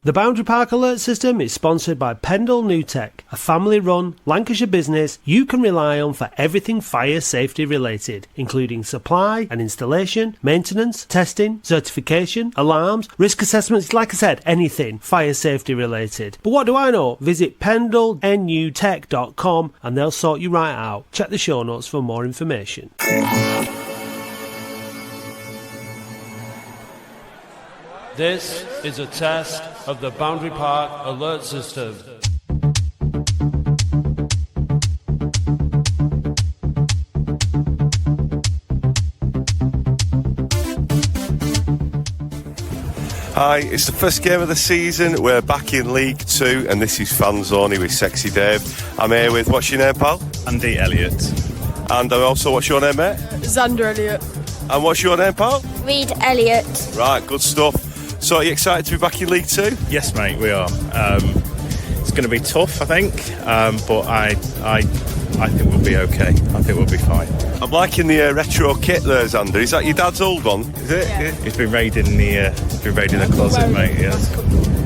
The Boundary Park Alert System is sponsored by Pendle New Tech, a family-run Lancashire business you can rely on for everything fire safety related, including supply and installation, maintenance, testing, certification, alarms, risk assessments, like I said, anything fire safety related. But what do I know? Visit pendlenutech.com and they'll sort you right out. Check the show notes for more information. This is a test of the Boundary Park Alert System. Hi, it's the first game of the season. We're back in League 2 and this is Fanzines with Sexy Dave. I'm here with, what's your name, pal? Andy Elliott. And also, what's your name, mate? Xander Elliott. And what's your name, pal? Reed Elliott. Right, good stuff. So are you excited to be back in League 2? Yes, mate, we are. It's going to be tough, I think, but I think we'll be okay. I think we'll be fine. I'm liking the retro kit there, Xander. Is that your dad's old one? Is it? Yeah. He's been raiding the closet, mate. Yeah.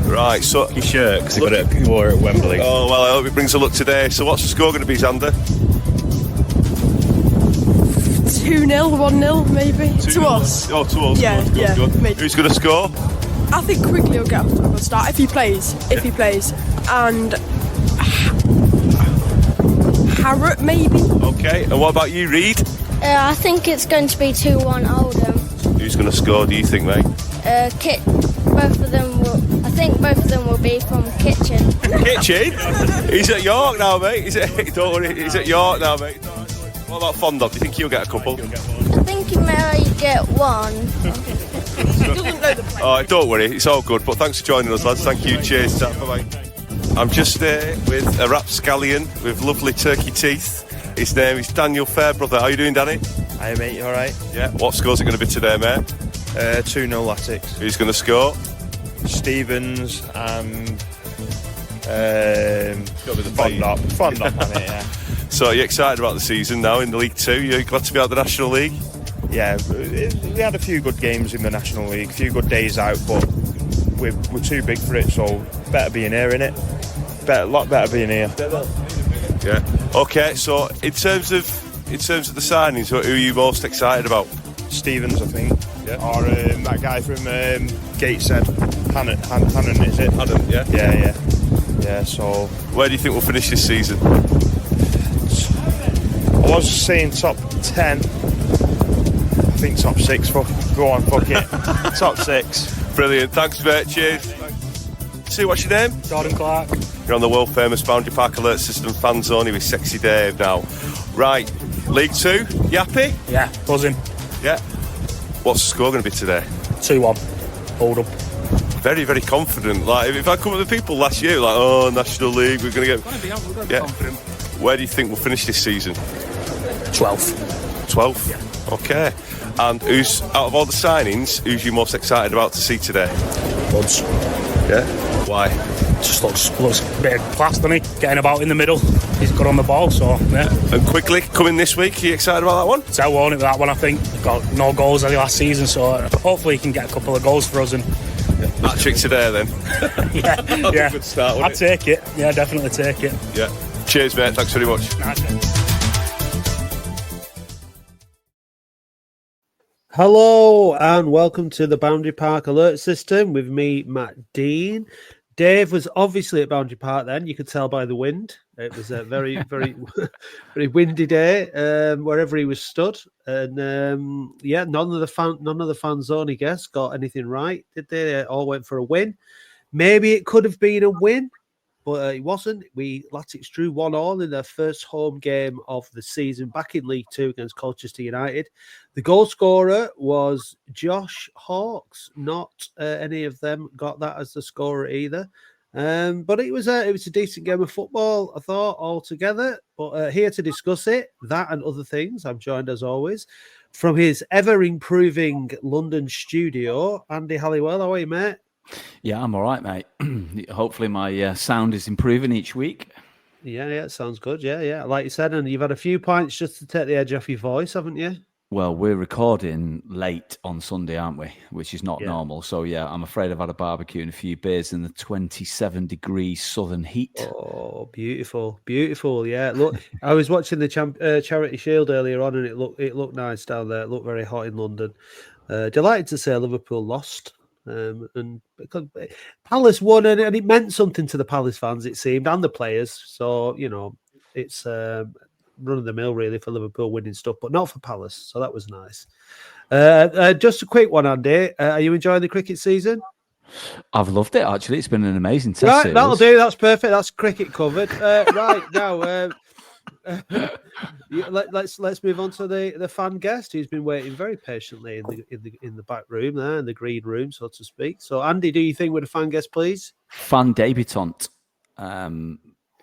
Right, so His shirt because he wore it at Wembley. oh well, I hope it brings a look today. So what's the score going to be, Xander? 2-0, 1-0 maybe. To us. Oh, to us. Yeah, good, yeah, good. maybe. Who's going to score? I think Quigley will get off to a good start if he plays. And Harrod maybe. Okay, and what about you, Reed? I think it's going to be 2-1 Oldham. Who's going to score, do you think, mate? I think both of them will be from Kitchen. Kitchen? He's at York now, mate. Don't worry, he's at York now, mate. What about Fondop? Do you think he'll get a couple? I think he may get one. Oh, don't worry, it's all good. But thanks for joining us, lads. Thank you. Cheers. Bye-bye. I'm just here with a rapscallion with lovely turkey teeth. His name is Daniel Fairbrother. How are you doing, Danny? Hey, mate, you all right? Yeah. What score's it going to be today, mate? 2-0 Latics. Who's going to score? Stevens and got to be the Fondop on it, yeah. So are you excited about the season now in the League 2? You're glad to be out of the National League? Yeah, we had a few good games in the National League, a few good days out, but we're too big for it, so better being here, innit? A lot better being here. Yeah. Okay, so in terms of the signings, who are you most excited about? Stevens, I think. Yeah. Or that guy from Gateshead. Hannon, is it? Hannon, yeah. Yeah, so... Where do you think we'll finish this season? I was saying top 10. I think top 6. Go on, fuck it. Top 6. Brilliant. Thanks, mate. Cheers. See, what's your name? Jordan Clark. You're on the world famous Boundary Park Alert System Fanzines with Sexy Dave now. Right, League 2, you happy? Yeah, buzzing. Yeah. What's the score going to be today? 2-1. Oldham. Very, very confident. Like, if I come up with people last year, like, oh, National League, we're going to get... Yeah. Confident. Where do you think we'll finish this season? 12th. 12th? Yeah. Okay. And who's, out of all the signings, who's you most excited about to see today? Buds. Yeah? Why? Just looks a bit of class, doesn't he? Getting about in the middle. He's good on the ball, so yeah. And quickly, coming this week, are you excited about that one? So won it with that one, I think. Got no goals last season, so hopefully he can get a couple of goals for us. And That trick today, then. yeah, That'd be a good start, wouldn't I'd take it. Yeah, definitely take it. Yeah. Cheers, mate. Thanks very much. Nice one. Hello and welcome to the Boundary Park Alert System with me, Matt Dean. Dave was obviously at Boundary Park then, you could tell by the wind. It was a very, very, very windy day wherever he was stood. And none of the Fanzines guests got anything right, did they? They all went for a win. Maybe it could have been a win, but it wasn't. Latics drew 1-1 in their first home game of the season back in League 2 against Colchester United. The goal scorer was Josh Hawkes. Not any of them got that as the scorer either. But it was a decent game of football, I thought, altogether. But here to discuss it, that and other things, I'm joined as always from his ever-improving London studio, Andy Halliwell. How are you, mate? Yeah, I'm all right, mate. Hopefully my sound is improving each week. Yeah, it sounds good. Yeah. Like you said, and you've had a few pints just to take the edge off your voice, haven't you? Well, we're recording late on Sunday, aren't we? Which is not Yeah. normal. So, yeah, I'm afraid I've had a barbecue and a few beers in the 27-degree southern heat. Oh, beautiful, beautiful. Yeah, look, I was watching the Charity Shield earlier on, and it looked nice down there. It looked very hot in London. Delighted to say Liverpool lost, and because Palace won, and it meant something to the Palace fans, it seemed, and the players. So it's run of the mill really for Liverpool winning stuff, but not for Palace. So that was nice. Just a quick one, Andy. Are you enjoying the cricket season? I've loved it, actually. It's been an amazing test Right, series. that'll do. That's perfect. That's cricket covered. Right now, let's move on to the fan guest who's been waiting very patiently in the back room there, in the green room, so to speak. So, Andy, do you think with a fan guest, please? Fan debutante.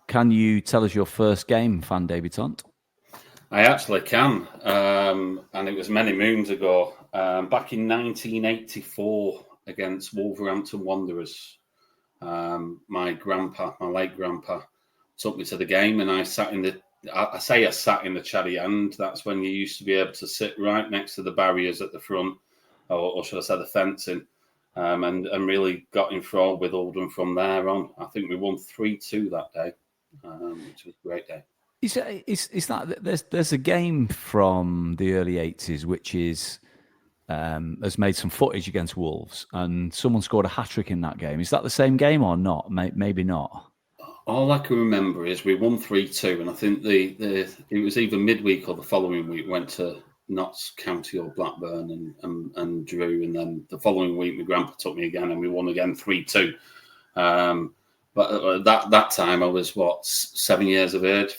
Can you tell us your first game, fan debutante? I actually can, and it was many moons ago, back in 1984 against Wolverhampton Wanderers. My late grandpa, took me to the game, and I sat in the. I sat in the cherry end. That's when you used to be able to sit right next to the barriers at the front, or should I say the fencing, and really got enthralled with Oldham from there on. I think we won 3-2 that day, which was a great day. Is that there's a game from the early 80s which is has made some footage against Wolves, and someone scored a hat-trick in that game. Is that the same game or not? Maybe not. All I can remember is we won 3-2, and I think it was either midweek or the following week went to Notts County or Blackburn and drew, and then the following week my grandpa took me again and we won again 3-2. But that time I was 6 years of age.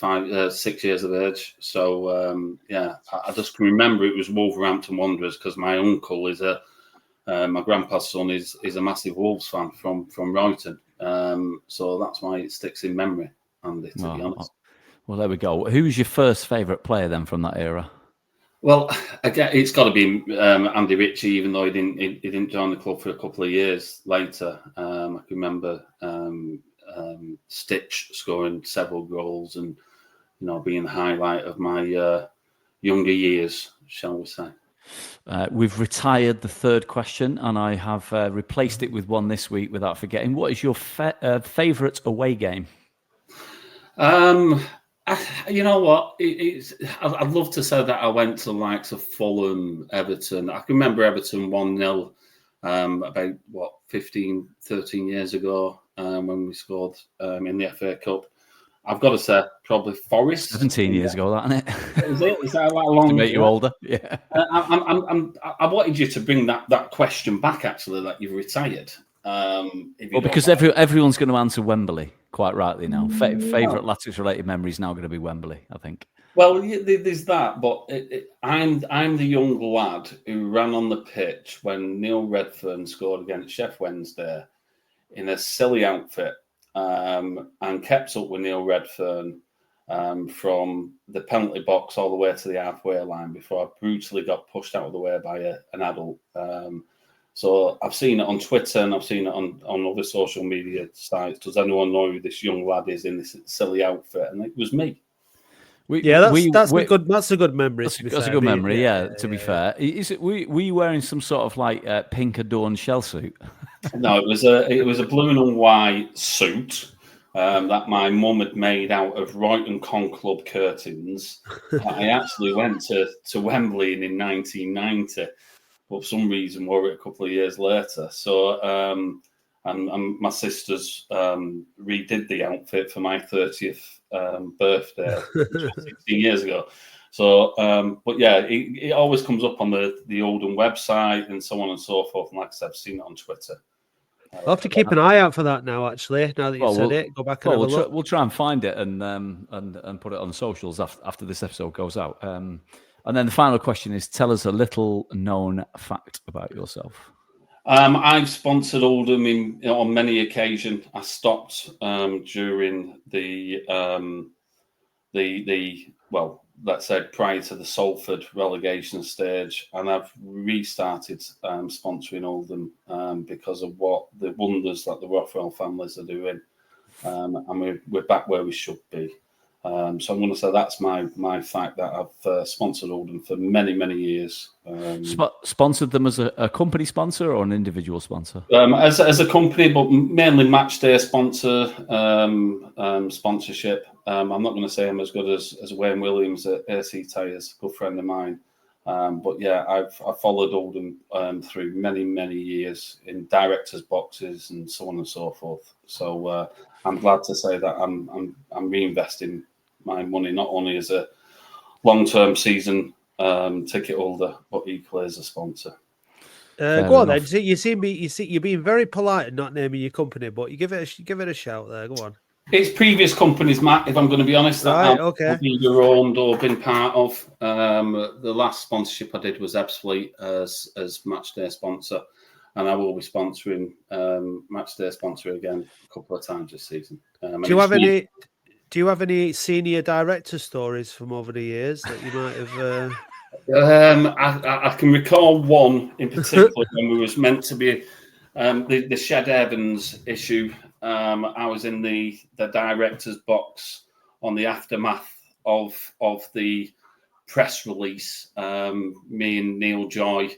So I just can remember it was Wolverhampton Wanderers because my uncle is my grandpa's son is a massive Wolves fan from Royton. So that's why it sticks in memory, Andy, to be honest. Well, there we go. Who was your first favourite player then from that era? Well, again, it's got to be Andy Ritchie, even though he didn't join the club for a couple of years later. I can remember Stitch scoring several goals and being the highlight of my younger years, shall we say. We've retired the third question, and I have replaced it with one this week without forgetting. What is your favourite away game? You know what? I'd love to say that I went to the likes of Fulham, Everton. I can remember Everton 1-0 about 15, 13 years ago when we scored in the FA Cup. I've got to say, probably Forest. 17 years ago, that, isn't it? Is it? Is that that long? To make you older, yeah. I wanted you to bring that question back, actually, that you've retired. Because everyone's going to answer Wembley, quite rightly now. Favourite Latics-related memory is now going to be Wembley, I think. Well, there's that, but I'm the young lad who ran on the pitch when Neil Redfern scored against Sheff Wednesday in a silly outfit and kept up with Neil Redfern from the penalty box all the way to the halfway line before I brutally got pushed out of the way by an adult. So I've seen it on Twitter and I've seen it on other social media sites. Does anyone know who this young lad is in this silly outfit? And it was me. That's a good memory. That's a good memory. Yeah, to be fair, were you wearing some sort of like pink adorned shell suit? No, it was a blue and white suit that my mum had made out of Royton Con Club curtains. I actually went to Wembley in 1990, but for some reason wore it a couple of years later. So and my sisters redid the outfit for my 30th birthday 16 years ago. So, but yeah, it always comes up on the Oldham website and so on and so forth. And like I said, I've seen it on Twitter. I'll have to keep an eye out for that now. Actually, now that you said it, go back and have a look. We'll try and find it and put it on socials after this episode goes out. And then the final question is: tell us a little known fact about yourself. I've sponsored Oldham on many occasions. I stopped during let's say prior to the Salford relegation stage, and I've restarted sponsoring Oldham because of what the wonders that the Rothwell families are doing, and we're back where we should be. So I'm going to say that's my fact that I've sponsored Oldham for many, many years. Sponsored them as a company sponsor or an individual sponsor? As a company, but mainly match day sponsor, sponsorship. I'm not going to say I'm as good as Wayne Williams at AC Tyres, a good friend of mine. But yeah, I've followed Oldham through many, many years in directors' boxes and so on and so forth. So I'm glad to say that I'm reinvesting my money not only as a long-term season ticket holder, but equally as a sponsor. Go on then. You're being very polite and not naming your company, but you give it a shout there. Go on. It's previous companies, Matt, if I'm going to be honest, that I've either owned or been part of. The last sponsorship I did was Ebbsfleet as matchday sponsor, and I will be sponsoring matchday sponsor again a couple of times this season. Do you have any senior director stories from over the years that you might have? I can recall one in particular when we was meant to be the Shed Evans issue. I was in the director's box on the aftermath of the press release. Me and Neil Joy,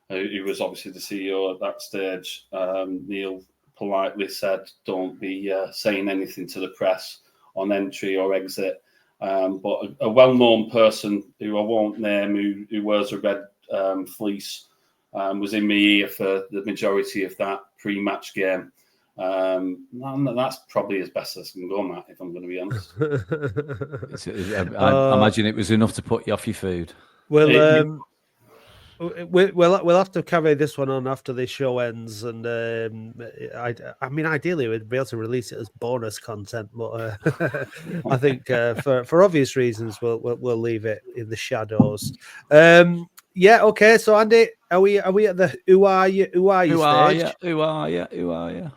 who was obviously the CEO at that stage, Neil politely said, "Don't be saying anything to the press on entry or exit." But a well-known person who I won't name, who wears a red fleece, was in my ear for the majority of that pre-match game. That's probably as best as I can go, Matt, if I'm going to be honest. I imagine it was enough to put you off your food. Well, we'll have to carry this one on after the show ends, and I mean, ideally we'd be able to release it as bonus content, but I think for obvious reasons we'll leave it in the shadows. Yeah, okay. So Andy, are we at the who are you stage? Who are you?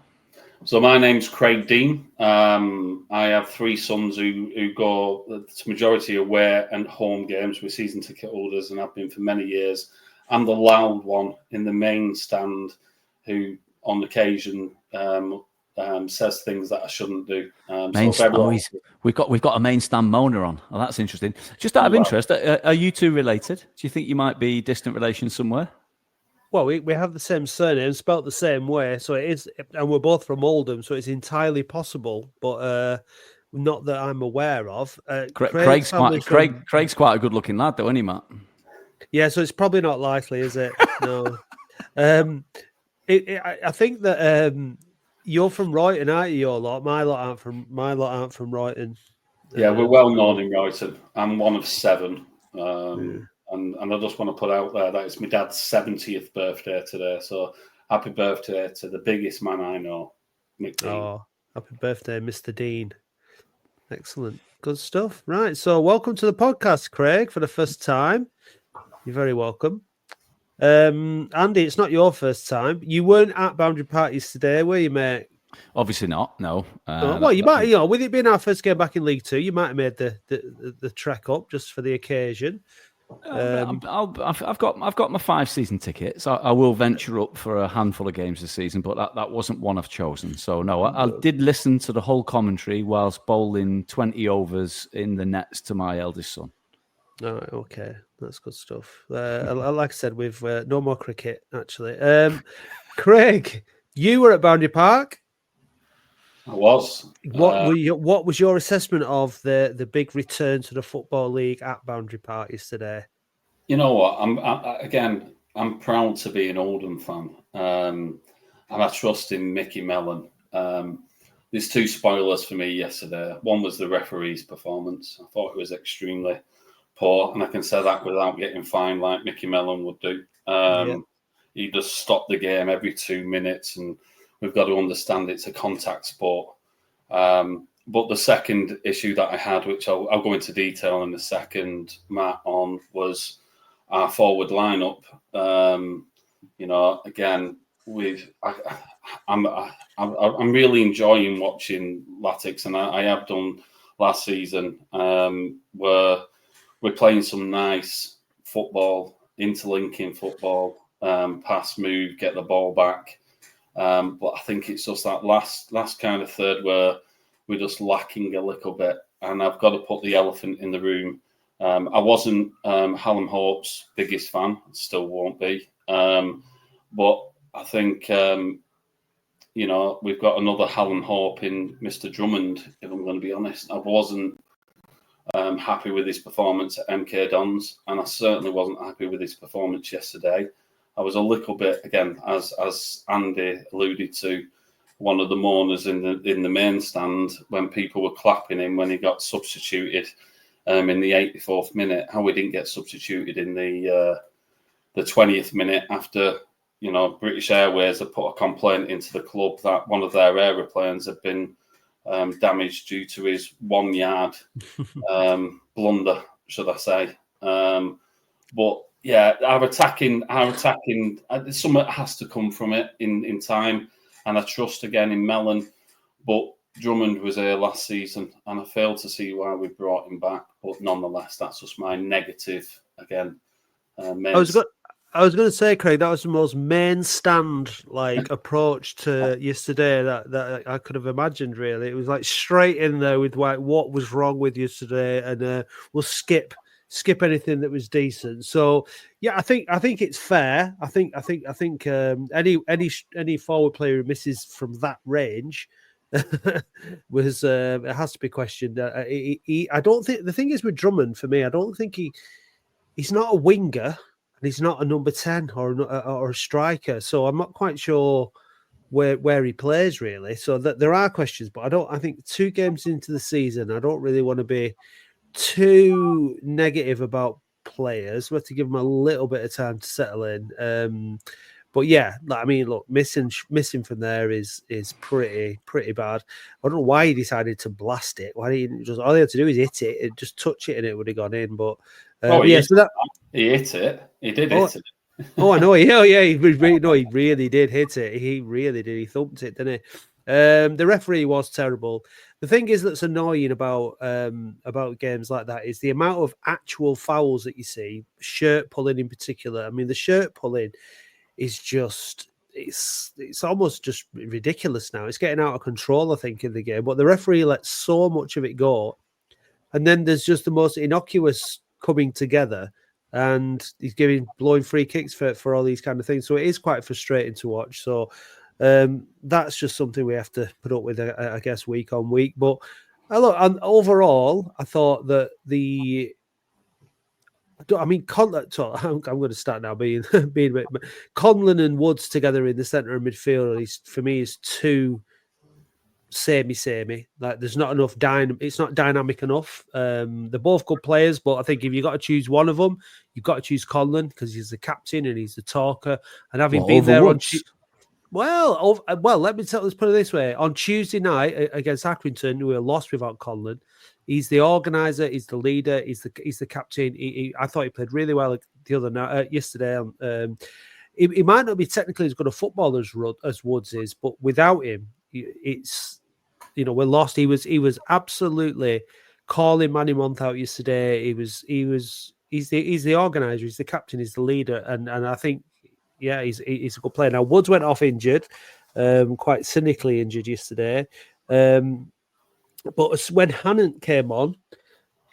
So my name's Craig Dean. I have three sons who go the majority away and home games with season ticket holders, and I've been for many years. I'm the loud one in the main stand who, on occasion, says things that I shouldn't do. We've got a main stand moaner on. Oh, that's interesting. Just out of interest, are you two related? Do you think you might be distant relations somewhere? Well, we have the same surname, spelt the same way, so it is, and we're both from Oldham, so it's entirely possible, but not that I'm aware of. Craig's quite a good-looking lad, though, isn't he, Matt? Yeah, so it's probably not likely, is it? No. I think that you're from Royton, aren't you? Your lot, my lot aren't from Royton. Yeah, we're well known in Royton. I'm one of seven. And I just want to put out there that it's my dad's 70th birthday today. So happy birthday to the biggest man I know, Mick Dean. Oh, happy birthday, Mr. Dean. Excellent. Good stuff. Right. So welcome to the podcast, Craig, for the first time. You're very welcome. Andy, it's not your first time. You weren't at Boundary Park yesterday, were you, mate? Obviously not, no. Well, you might, with it being our first game back in League Two, you might have made the trek up just for the occasion. I've got my 5 season tickets. I will venture up for a handful of games this season, but that wasn't one I've chosen. So no, I did listen to the whole commentary whilst bowling 20 overs in the nets to my eldest son. All right, okay, that's good stuff. Like I said, we've no more cricket actually. Craig, you were at Boundary Park. I was. What was your assessment of the big return to the Football League at Boundary Park yesterday? You know what? I'm proud to be an Oldham fan, and I trust in Mickey Mellon. There's 2 spoilers for me yesterday. One was the referee's performance. I thought it was extremely poor, and I can say that without getting fined like Mickey Mellon would do. He just stopped the game every 2 minutes, and we've got to understand it's a contact sport. But the second issue that I had, which I'll go into detail in a second, Matt, on, was our forward lineup. Again, I'm really enjoying watching Latics, and I have done last season, where we're playing some nice football, interlinking football, pass, move, get the ball back. But I think it's just that last kind of third where we're just lacking a little bit. and I've got to put the elephant in the room. I wasn't Hallam Hope's biggest fan, still won't be. But I think, we've got another Hallam Hope in Mr. Drummond, if I'm going to be honest. I wasn't happy with his performance at MK Dons, and I certainly wasn't happy with his performance yesterday. I was a little bit, again, as Andy alluded to, one of the mourners in the main stand when people were clapping him when he got substituted in the 84th minute. How we didn't get substituted in the 20th minute after, British Airways had put a complaint into the club that one of their aeroplanes had been damaged due to his 1 yard blunder, should I say. But yeah, our attacking, something has to come from it in time. And I trust again in Mellon. But Drummond was here last season, and I failed to see why we brought him back. But nonetheless, that's just my negative again. I was going to say, Craig, that was the most main stand approach to yesterday that I could have imagined. Really, it was like straight in there with what was wrong with yesterday, and we'll skip anything that was decent. So yeah, I think it's fair. I think any forward player who misses from that range was it has to be questioned. I don't think the thing is with Drummond for me. I don't think he's not a winger and he's not a number 10 or a striker. So I'm not quite sure where he plays really. So that there are questions, but I think 2 games into the season, I don't really want to be too negative about players. We have to give them a little bit of time to settle in. But yeah, I mean, look, missing from there is pretty bad. I don't know why he decided to blast it. Why didn't he just all he had to do is hit it, just touch it, and it would have gone in. But he hit it. He did hit it. Oh, I know. Yeah, he really did hit it. He really did. He thumped it, didn't he? The referee was terrible. The thing is that's annoying about games like that is the amount of actual fouls that you see, shirt pulling in particular. I mean, the shirt pulling is just it's almost just ridiculous now. It's getting out of control, I think, in the game. But the referee lets so much of it go, and then there's just the most innocuous coming together, and he's blowing free kicks for all these kind of things. So it is quite frustrating to watch. So that's just something we have to put up with, I guess, week on week. But look, overall, I thought that I'm going to start now being Conlon and Woods together in the centre of midfield. For me, is too samey. Like there's not enough it's not dynamic enough. They're both good players, but I think if you got to choose one of them, you've got to choose Conlon because he's the captain and he's the talker. And having been there Woods. let's put it this way: on Tuesday night against Accrington, we were lost without Conlon. He's the organizer. He's the leader. He's the captain. I thought he played really well the other night, yesterday. He might not be technically as good a footballer as Woods is, but without him, it's we're lost. He was absolutely calling Manny Month out yesterday. He's the organizer. He's the captain. He's the leader, and I think he's a good player. Now Woods went off injured, quite cynically injured yesterday. But when Hannant came on,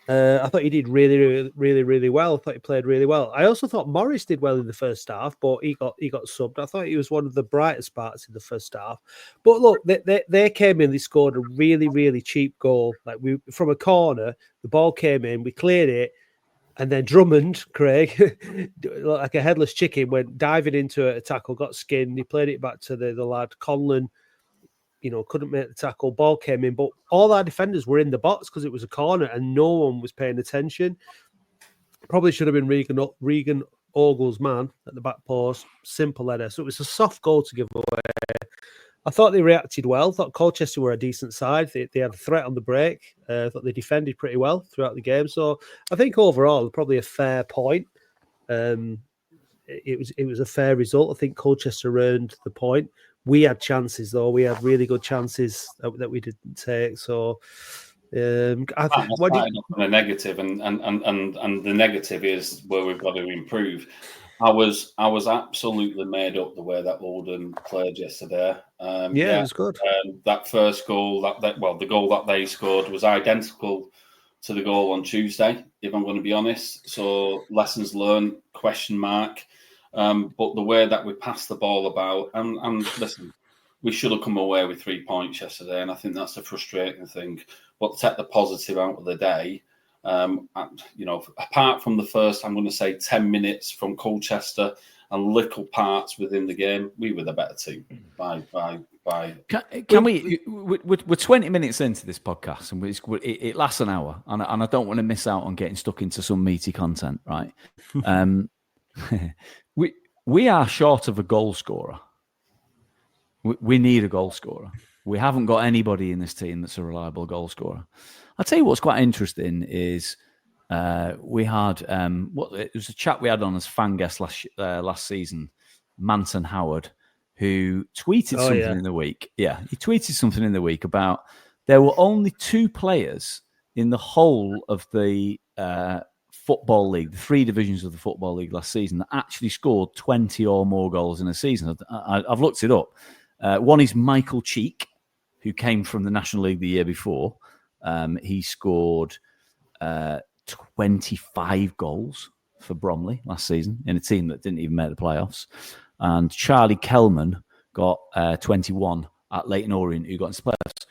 I thought he did really, really, really well. I thought he played really well. I also thought Morris did well in the first half, but he got subbed. I thought he was one of the brightest parts in the first half. But look, they came in. They scored a really, really cheap goal. From a corner, the ball came in. We cleared it, and then Drummond, Craig, like a headless chicken, went diving into a tackle, got skinned. He played it back to the lad Conlon. Couldn't make the tackle. Ball came in, but all our defenders were in the box because it was a corner and no one was paying attention. Probably should have been Regan Ogle's man at the back post. Simple header. So it was a soft goal to give away. I thought they reacted well. I thought Colchester were a decent side. They had a threat on the break. I thought they defended pretty well throughout the game. So I think overall, probably a fair point. It was a fair result. I think Colchester earned the point. We had chances, though. We had really good chances that we didn't take. So, I think on a negative, and the negative is where we've got to improve. I was absolutely made up the way that Oldham played yesterday. It was good. That first goal, the goal that they scored was identical to the goal on Tuesday, if I'm going to be honest. So lessons learned, question mark. But the way that we passed the ball about, and listen, we should have come away with 3 points yesterday, and I think that's the frustrating thing. But take the positive out of the day. And, apart from the first, I'm going to say 10 minutes from Colchester and little parts within the game, we were the better team. Bye. Can we? We're 20 minutes into this podcast, and it lasts an hour, and I don't want to miss out on getting stuck into some meaty content, right? We are short of a goal scorer. We need a goal scorer. We haven't got anybody in this team that's a reliable goal scorer. I'll tell you what's quite interesting is we had it was a chap we had on as fan guest last season, Manton Howard, who tweeted something in the week. Yeah, he tweeted something in the week about there were only 2 players in the whole of the Football League, the 3 divisions of the Football League last season, that actually scored 20 or more goals in a season. I've looked it up. One is Michael Cheek, who came from the National League the year before. He scored 25 goals for Bromley last season in a team that didn't even make the playoffs. And Charlie Kelman got 21 at Leyton Orient, who got into the playoffs.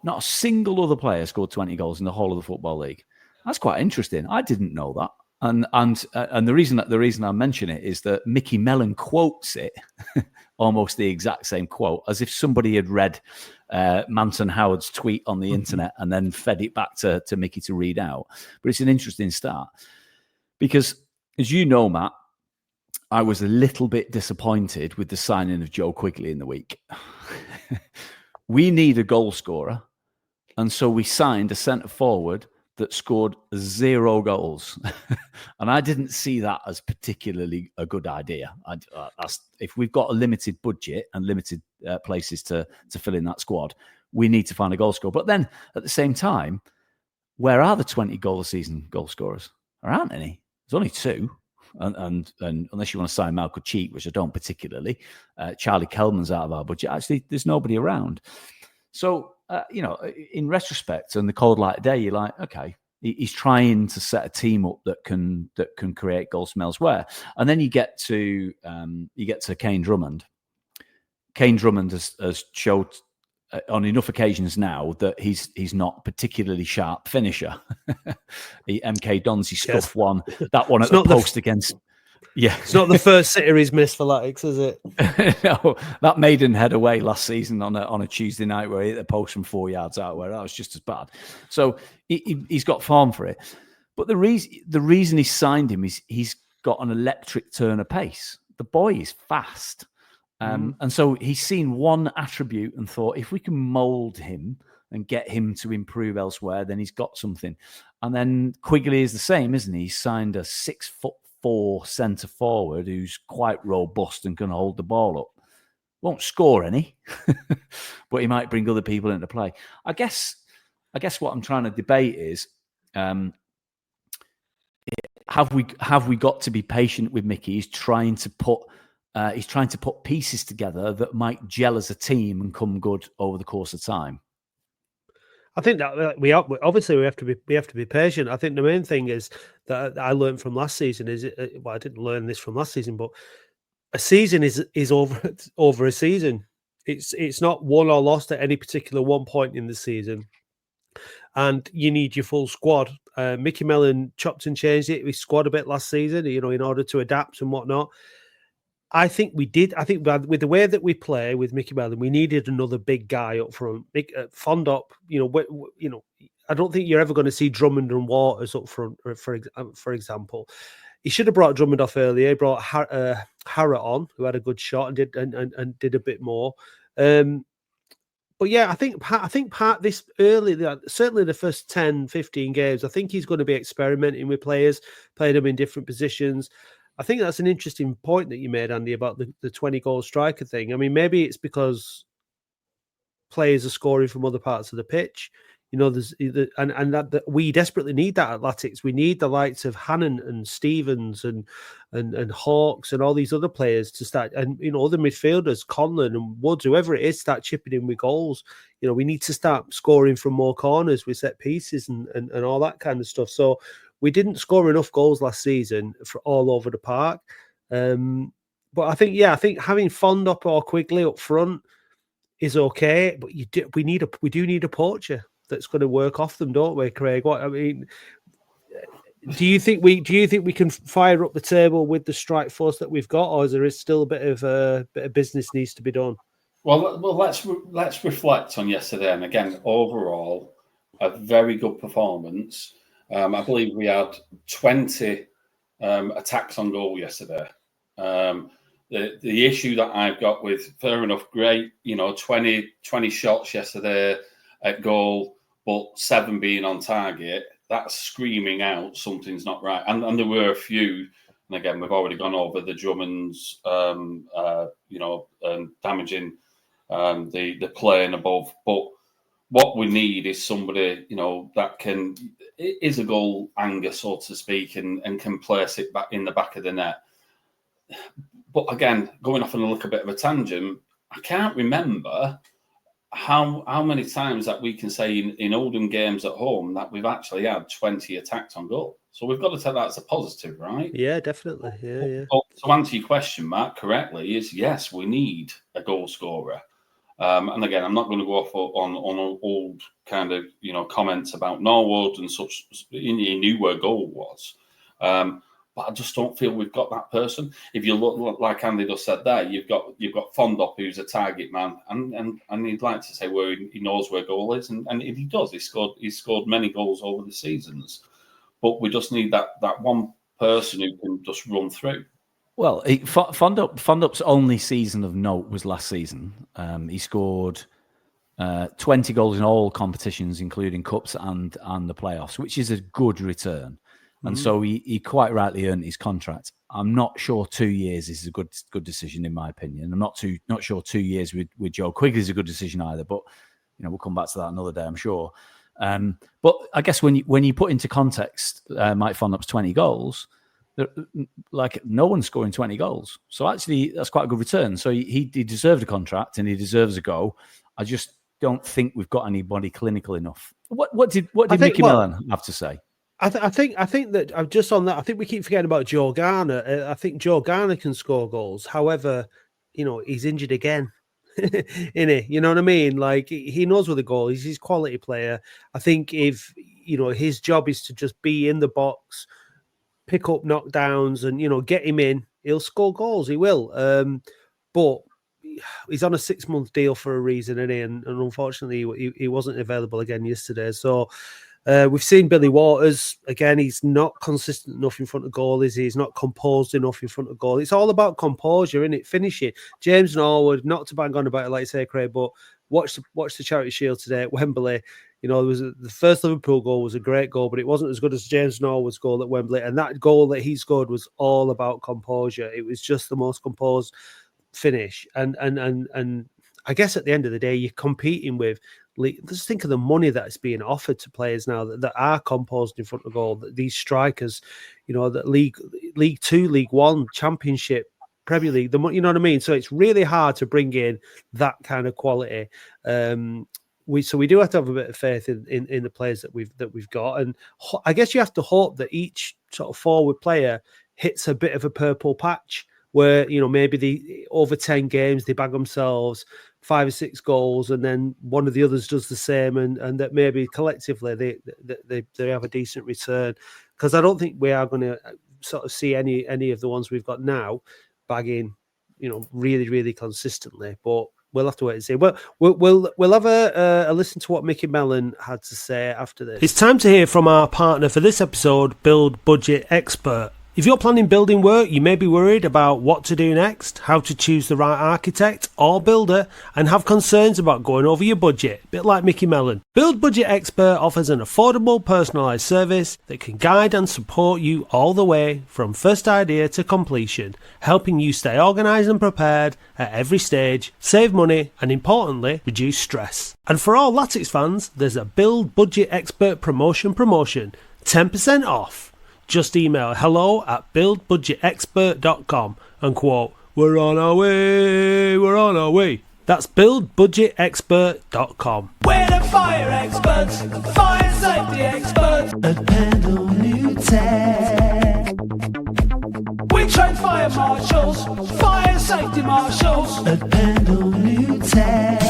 Not a single other player scored 20 goals in the whole of the Football League. That's quite interesting. I didn't know that. And the reason I mention it is that Mickey Mellon quotes it, almost the exact same quote, as if somebody had read Manton Howard's tweet on the internet and then fed it back to Mickey to read out. But it's an interesting start because, as you know, Matt, I was a little bit disappointed with the signing of Joe Quigley in the week. We need a goal scorer, and so we signed a centre forward that scored 0 goals. And I didn't see that as particularly a good idea. If we've got a limited budget and limited places to fill in that squad, we need to find a goal scorer. But then at the same time, where are the 20 goal a season goal scorers? There aren't any. There's only 2. And unless you want to sign Malcolm Cheek, which I don't particularly, Charlie Kelman's out of our budget. Actually, there's nobody around. So, in retrospect, and the cold light of day, you're like, okay, he's trying to set a team up that can create goals from elsewhere. And then you get to Kane Drummond. Kane Drummond has showed on enough occasions now that he's not particularly sharp finisher. MK Dons, he scuffed one, that one at the post against. Yeah, it's not the first sitter he's missed for Latics, is it? No, that Maidenhead away last season on a Tuesday night where he hit the post from 4 yards out, where that was just as bad. So he's got form for it. But the reason he signed him is he's got an electric turn of pace. The boy is fast. And so he's seen one attribute and thought, if we can mould him and get him to improve elsewhere, then he's got something. And then Quigley is the same, isn't he? He signed a 6'4" centre forward who's quite robust and can hold the ball up. Won't score any, but he might bring other people into play. I guess what I'm trying to debate is, have we got to be patient with Mickey? He's trying to put pieces together that might gel as a team and come good over the course of time. I think that we have to be patient. I think the main thing is that I learned from last season is I didn't learn this from last season, but a season is over a season. It's not won or lost at any particular one point in the season, and you need your full squad. Mickey Mellon chopped and changed his squad a bit last season, in order to adapt and whatnot. I think we did. I think with the way that we play with Mickey Mellon, we needed another big guy up front. Fondop, I don't think you're ever going to see Drummond and Waters up front, for example. He should have brought Drummond off earlier. He brought Harrott on, who had a good shot and did a bit more. But yeah, I think part this early, certainly the first 10, 15 games, I think he's going to be experimenting with players, playing them in different positions. I think that's an interesting point that you made, Andy, about the 20-goal striker thing. I mean, maybe it's because players are scoring from other parts of the pitch. there's and that we desperately need that at Latics. We need the likes of Hannon and Stevens and Hawks and all these other players to start, and other midfielders, Conlon and Woods, whoever it is, start chipping in with goals. We need to start scoring from more corners with set pieces and all that kind of stuff. So we didn't score enough goals last season for all over the park. But I think having Fondop or Quigley up front is okay, but we do need a poacher that's going to work off them, don't we, Craig? Do you think we can fire up the table with the strike force that we've got, or is there still a bit of business needs to be done? Well, let's reflect on yesterday, and again, overall, a very good performance. I believe we had 20 attacks on goal yesterday. The issue that I've got with, fair enough, great, 20 shots yesterday at goal, but 7 being on target, that's screaming out something's not right. And there were a few, and again, we've already gone over the Drummonds, damaging the plane above. But what we need is somebody, that is a goal anger, so to speak, and can place it back in the back of the net. But again, going off on a little bit of a tangent, I can't remember how many times that we can say in Oldham games at home that we've actually had 20 attacks on goal. So we've got to take that as a positive, right? Yeah, definitely. Yeah. But to answer your question, Matt, correctly, is yes, we need a goal scorer. And again, I'm not going to go off on old kind of comments about Norwood and such. He knew where goal was. But I just don't feel we've got that person. If you look like Andy just said there, you've got Fondop, who's a target man, and he'd like to say where he knows where goal is, and if he does, he's scored many goals over the seasons. But we just need that one person who can just run through. Well, Fondup's only season of note was last season. He scored 20 goals in all competitions, including cups and the playoffs, which is a good return. And so he quite rightly earned his contract. I'm not sure 2 years is a good decision, in my opinion. I'm not sure 2 years with Joe Quigley is a good decision either. But we'll come back to that another day, I'm sure. But I guess when you put into context Mike Fondup's 20 goals, like no one's scoring 20 goals. So actually, that's quite a good return. So he deserved a contract and he deserves a go. I just don't think we've got anybody clinical enough. What did Mickey Mellon have to say? I think that I'm just on that. I think we keep forgetting about Joe Garner. I think Joe Garner can score goals. However, he's injured again. Innit? You know what I mean? Like he knows where the goal is. He's a quality player. I think if his job is to just be in the box, pick up knockdowns, and get him in, he'll score goals. He will. But he's on a 6-month deal for a reason, isn't he? And unfortunately, he wasn't available again yesterday. So. We've seen Billy Waters again. He's not consistent enough in front of goal, is he? He's not composed enough in front of goal. It's all about composure, isn't it? Finishing. James Norwood, not to bang on about it, like I say, Craig, but watch the Charity Shield today at Wembley. The first Liverpool goal was a great goal, but it wasn't as good as James Norwood's goal at Wembley. And that goal that he scored was all about composure. It was just the most composed finish. And I guess at the end of the day, you're competing with. Just think of the money that's being offered to players now that are composed in front of goal. That these strikers, that League 2, League 1, Championship, Premier League, you know what I mean. So it's really hard to bring in that kind of quality. We do have to have a bit of faith in the players that we've got, and I guess you have to hope that each sort of forward player hits a bit of a purple patch where maybe over 10 games they bag themselves 5 or 6 goals, and then one of the others does the same, and that maybe collectively they have a decent return. Because I don't think we are going to sort of see any of the ones we've got now bagging, really, really consistently. But we'll have to wait and see. Well, we'll have a listen to what Mickey Mellon had to say after this. It's time to hear from our partner for this episode, Build Budget Expert. If you're planning building work, you may be worried about what to do next, how to choose the right architect or builder, and have concerns about going over your budget, a bit like Mickey Mellon. Build Budget Expert offers an affordable, personalised service that can guide and support you all the way from first idea to completion, helping you stay organised and prepared at every stage, save money, and importantly, reduce stress. And for all Latics fans, there's a Build Budget Expert promotion, 10% off. Just email hello@buildbudgetexpert.com and quote, "We're on our way, we're on our way." That's buildbudgetexpert.com. We're the fire experts, fire safety experts at Pendle New Tech. We train fire marshals, fire safety marshals at Pendle New Tech.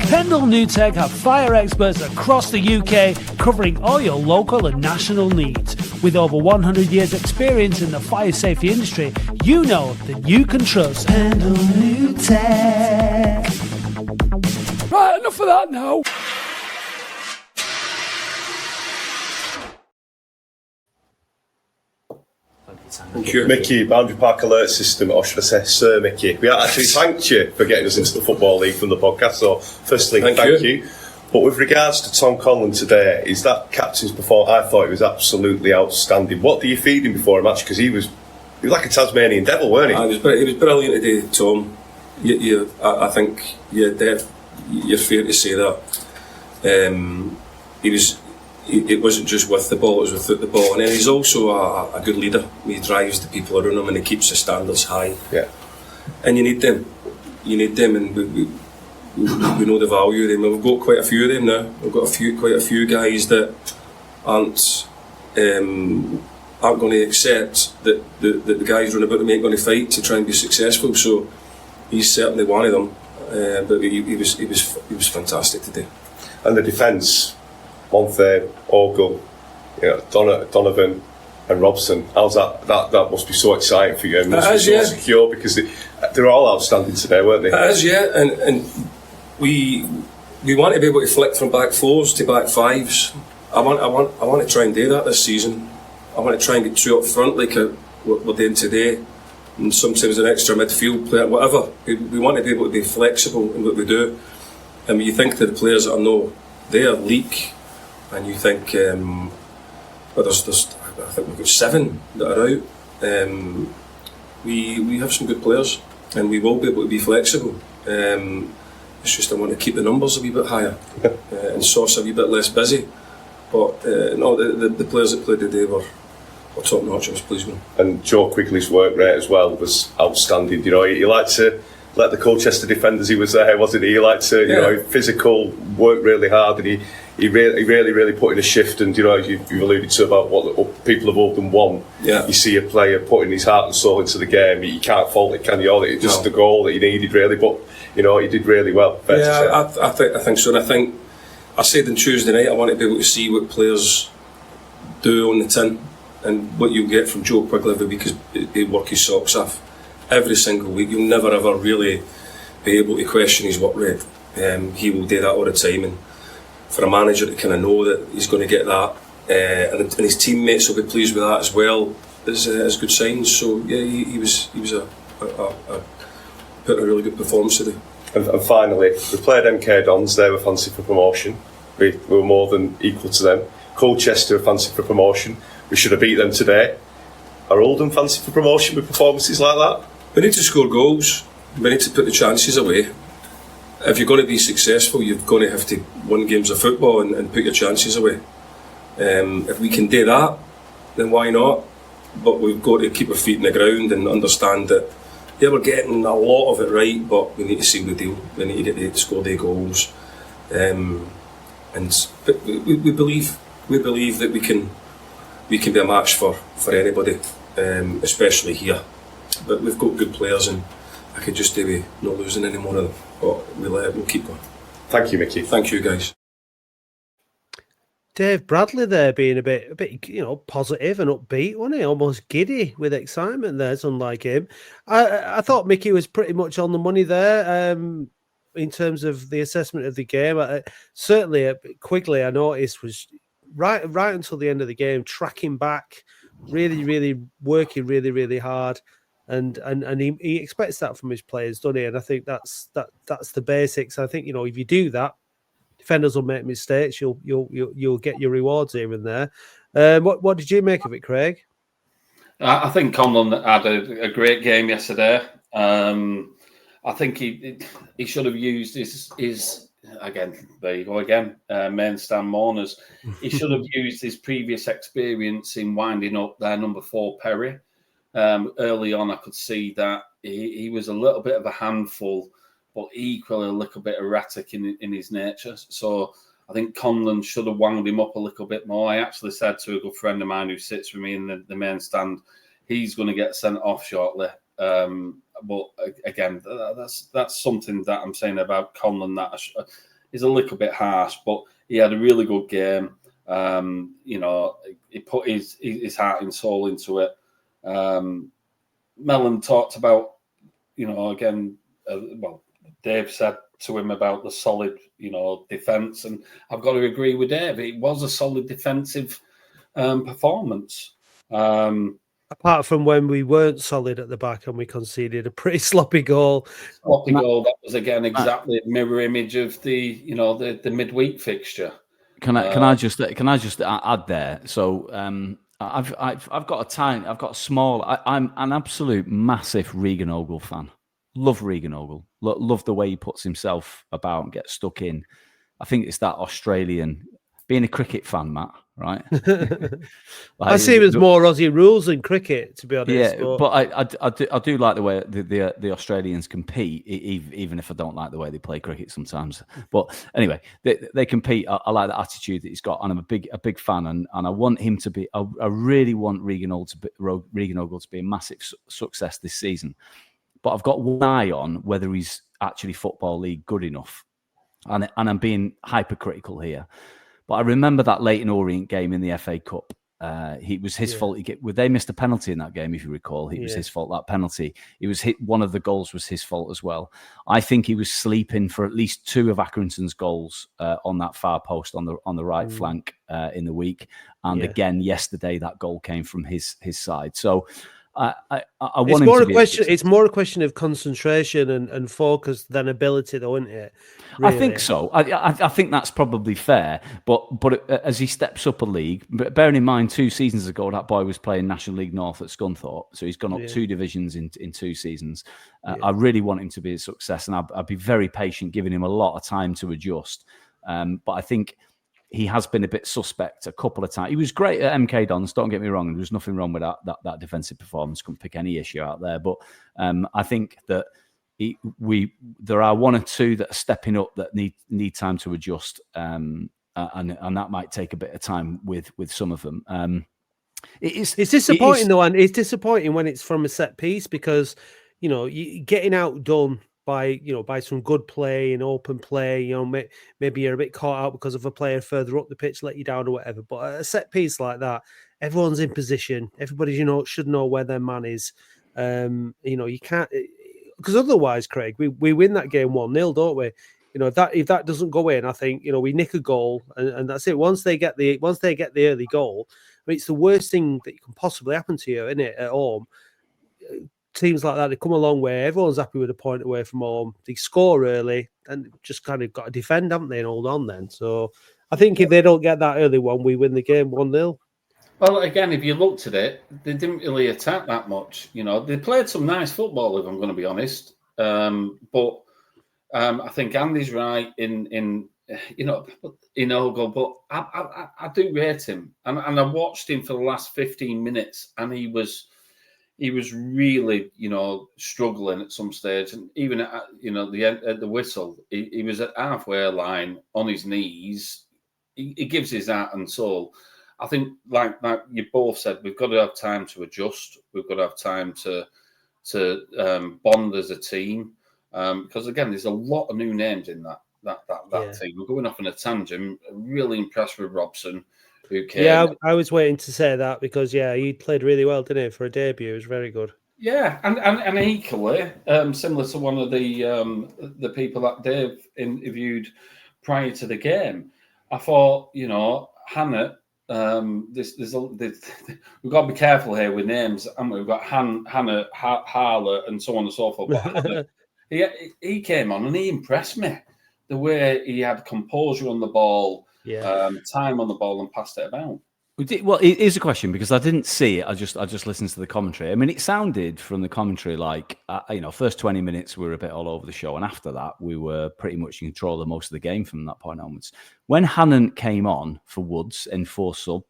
Pendle New Tech have fire experts across the UK covering all your local and national needs. With over 100 years experience in the fire safety industry, you know that you can trust Pendle New Tech. Right, enough of that now. Thank you. Mickey, Boundary Park Alert System, or should I say Sir Mickey, we actually thanked you for getting us into the Football League from the podcast, so firstly, thank you. But with regards to Tom Conlon today, is that captain's performance? I thought he was absolutely outstanding. What do you feed him before a match? Because he was like a Tasmanian devil, weren't he? He was brilliant today, Tom. I think you're fair to say that. It wasn't just with the ball, it was without the ball. And then he's also a good leader. He drives the people around him and he keeps the standards high. Yeah. And you need them. And we know the value of them. We've got quite a few of them now. We've got quite a few guys that aren't going to accept that the guys running about them ain't going to fight to try and be successful. So he's certainly one of them. But he was fantastic today. And the defence, Monthé, Ogle, Donovan and Robson. How's that? That must be so exciting for you. It must be so secure because they're all outstanding today, weren't they? It is, yeah. And we want to be able to flick from back fours to back fives. I want to try and do that this season. I want to try and get two up front like we're doing today, and sometimes an extra midfield player, whatever. We want to be able to be flexible in what we do. And when you think to the players that are there, Leak, and you think, I think we've got 7 that are out. We have some good players, and we will be able to be flexible. It's just I want to keep the numbers a wee bit higher and Sauce a wee bit less busy. But the players that played today were top notch. I was pleased with them. And Joe Quigley's work rate as well was outstanding. He liked to let the Colchester defenders he was there, wasn't he? He liked to, physical, work really hard, and he really put in a shift. And you've alluded to about what the people of Oldham want. Yeah. You see a player putting his heart and soul into the game. You can't fault it, can you? It's just the goal that he needed, really. But he did really well. I think so. And I think I said on Tuesday night I want to be able to see what players do on the tin and what you get from Joe Quigley every week is he work his socks off every single week. You'll never ever really be able to question his work rate. He will do that all the time, and for a manager to kind of know that he's going to get that, and his teammates will be pleased with that as well, is good signs. So yeah, he was put in a really good performance today. And finally, we played MK Dons. They were fancy for promotion. We were more than equal to them. Colchester were fancy for promotion. We should have beat them today. Are Oldham fancy for promotion with performances like that? We need to score goals. We need to put the chances away. If you're going to be successful, you're going to have to win games of football and put your chances away. If we can do that, then why not? But we've got to keep our feet in the ground and understand that we're getting a lot of it right, but we need to seal the deal. We need to get to score the goals. But we believe that we can be a match for anybody, especially here. But we've got good players, and I could just do with not losing any more of them. But we'll keep going. Thank you, Mickey. Thank you, guys. Dave Bradley there being a bit, positive and upbeat, wasn't he? Almost giddy with excitement there, unlike him. I thought Mickey was pretty much on the money there in terms of the assessment of the game. Certainly, Quigley, I noticed, was right until the end of the game, tracking back really working really hard, and he expects that from his players, doesn't he? And I think that's the basics. I think, if you do that, defenders will make mistakes. You'll get your rewards here and there. What did you make of it, Craig? I think Conlon had a great game yesterday. I think he should have used his again. There you go again. Main stand mourners. He should have used his previous experience in winding up their number 4 Perry. Early on, I could see that he was a little bit of a handful, but equally a little bit erratic in his nature. So I think Conlon should have wound him up a little bit more. I actually said to a good friend of mine who sits with me in the main stand, he's going to get sent off shortly. But again, that's something that I'm saying about Conlon that is a little bit harsh. But he had a really good game. He put his heart and soul into it. Mellon talked about, again, Dave said to him about the solid, defence, and I've got to agree with Dave. It was a solid defensive performance. Apart from when we weren't solid at the back and we conceded a pretty sloppy goal. That was again exactly a mirror image of the midweek fixture. Can I just add there? So I've got a small. I'm an absolute massive Regan Ogle fan. Love Regan Ogle. Love the way he puts himself about and gets stuck in. I think it's that Australian. Being a cricket fan, Matt, right? I see him as more Aussie rules than cricket, to be honest. Yeah, but I do like the way the Australians compete, even if I don't like the way they play cricket sometimes. But anyway, they compete. I like the attitude that he's got, and I'm a big fan, and I want him to be. I really want Regan Ogle to be a massive success this season. But I've got one eye on whether he's actually Football League good enough, and I'm being hypercritical here. But I remember that Leyton Orient game in the FA Cup. It was his fault. They missed a penalty in that game, if you recall. It was his fault, that penalty. It was one of the goals was his fault as well. I think he was sleeping for at least 2 of Accrington's goals on that far post on the right flank in the week. And again, yesterday, that goal came from his side. So I want it's him more to a be question. It's more a question of concentration and focus than ability, though, isn't it? Really? I think so. I think that's probably fair. But as he steps up a league, bearing in mind 2 seasons ago that boy was playing National League North at Scunthorpe, so he's gone up 2 divisions in 2 seasons. I really want him to be a success, and I'd be very patient, giving him a lot of time to adjust. But I think he has been a bit suspect a couple of times. He was great at MK Dons, don't get me wrong. There was nothing wrong with that defensive performance. Couldn't pick any issue out there. But I think that there are 1 or 2 that are stepping up that need time to adjust. And that might take a bit of time with some of them. It's disappointing though, and it's disappointing when it's from a set piece because, getting outdone by some good play and open play, maybe you're a bit caught out because of a player further up the pitch let you down or whatever. But a set piece like that, everyone's in position. Everybody, should know where their man is. You can't, because otherwise, Craig, we win that game 1-0, don't we? If that doesn't go in, I think we nick a goal and that's it. Once they get the early goal, I mean, it's the worst thing that can possibly happen to you, isn't it? At home. Teams like that, they come a long way. Everyone's happy with a point away from home. They score early and just kind of got to defend, haven't they, and hold on then. So I think if they don't get that early one, we win the game 1-0. Well, again, if you looked at it, they didn't really attack that much. They played some nice football, if I'm going to be honest. But I think Andy's right in Ogle, but I do rate him. And I watched him for the last 15 minutes and he was really, struggling at some stage, and even at the whistle, he was at halfway line on his knees. He gives his heart and soul. I think, like you both said, we've got to have time to adjust. We've got to have time to bond as a team, because again, there's a lot of new names in that team. We're going off on a tangent. I'm really impressed with Robson. Yeah, I was waiting to say that because he played really well, didn't he? For a debut, it was very good. Yeah, and equally similar to one of the people that Dave interviewed prior to the game. I thought, Hannah we've got to be careful here with names, haven't we? We've got Hannah, Harler, and so on and so forth. But Hannah, he came on and he impressed me. The way he had composure on the ball, time on the ball, and passed it about. Well, it is a question because I didn't see it. I just listened to the commentary. I mean, it sounded from the commentary like first 20 minutes we were a bit all over the show, and after that we were pretty much in control of most of the game from that point onwards. When Hannon came on for Woods in 4 sub,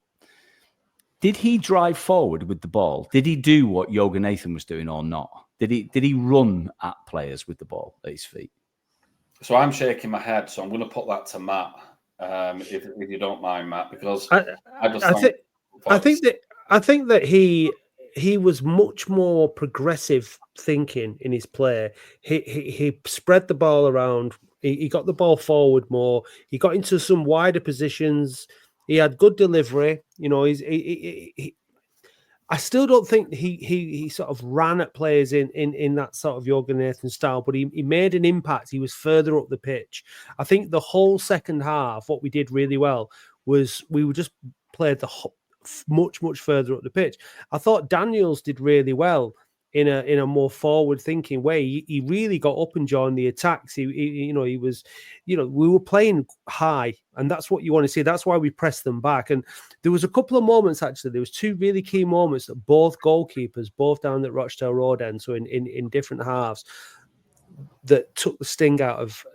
did he drive forward with the ball? Did he do what Yoga Nathan was doing or not? Did he run at players with the ball at his feet? So I'm shaking my head. So I'm going to put that to Matt. If you don't mind, Matt, because I think that he was much more progressive thinking in his play. He spread the ball around. He got the ball forward more. He got into some wider positions. He had good delivery. You know, I still don't think he sort of ran at players in that sort of Yoga Nathan style, but he made an impact. He was further up the pitch. I think the whole second half, what we did really well was we just played much further up the pitch. I thought Daniels did really well in a more forward thinking way. He really got up and joined the attacks. We were playing high, and that's what you want to see. That's why we pressed them back. And there was a couple of moments, actually. There was 2 really key moments that both goalkeepers, both down at Rochdale Road end, so in different halves, that took the sting out of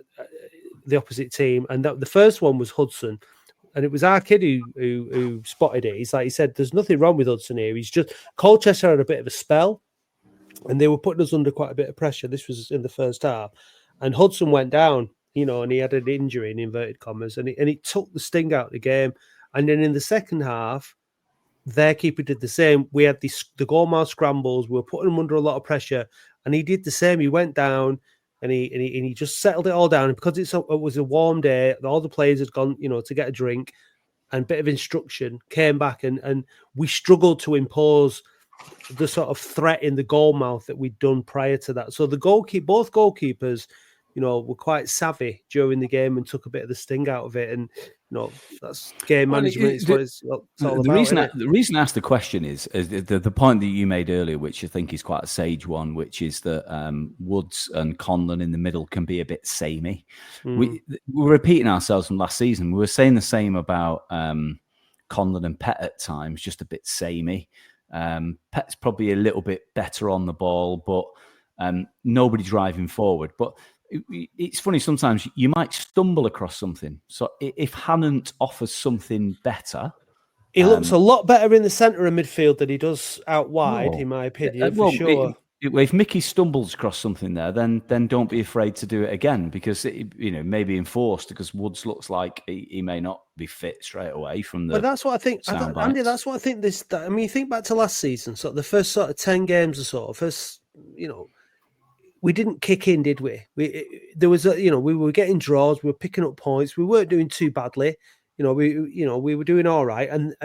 the opposite team. And the first one was Hudson. And it was our kid who spotted it. He said, there's nothing wrong with Hudson here. He's just, Colchester had a bit of a spell, and they were putting us under quite a bit of pressure. This was in the first half. And Hudson went down, and he had an injury in inverted commas, and it took the sting out of the game. And then in the second half, their keeper did the same. We had the goalmouth scrambles. We were putting him under a lot of pressure, and he did the same. He went down, and he just settled it all down. And because it was a warm day, all the players had gone, to get a drink and a bit of instruction, came back, and we struggled to impose the sort of threat in the goalmouth that we'd done prior to that. So both goalkeepers, were quite savvy during the game and took a bit of the sting out of it. And that's game management. It's all about. The reason I asked the question is the point that you made earlier, which I think is quite a sage one, which is that Woods and Conlon in the middle can be a bit samey. We're repeating ourselves from last season. We were saying the same about Conlon and Pett at times, just a bit samey. Pett's probably a little bit better on the ball, but nobody driving forward. But it's funny, sometimes you might stumble across something. So if Hannant offers something better, he looks a lot better in the centre of midfield than he does out wide, in my opinion, for sure. If Mickey stumbles across something there, then don't be afraid to do it again, because it may be enforced, because Woods looks like he may not be fit straight away from the. But that's what I think, Andy. That's what I think. You think back to last season, so the first sort of 10 games or so, we didn't kick in, did we? We were getting draws, we were picking up points, we weren't doing too badly. We were doing all right, and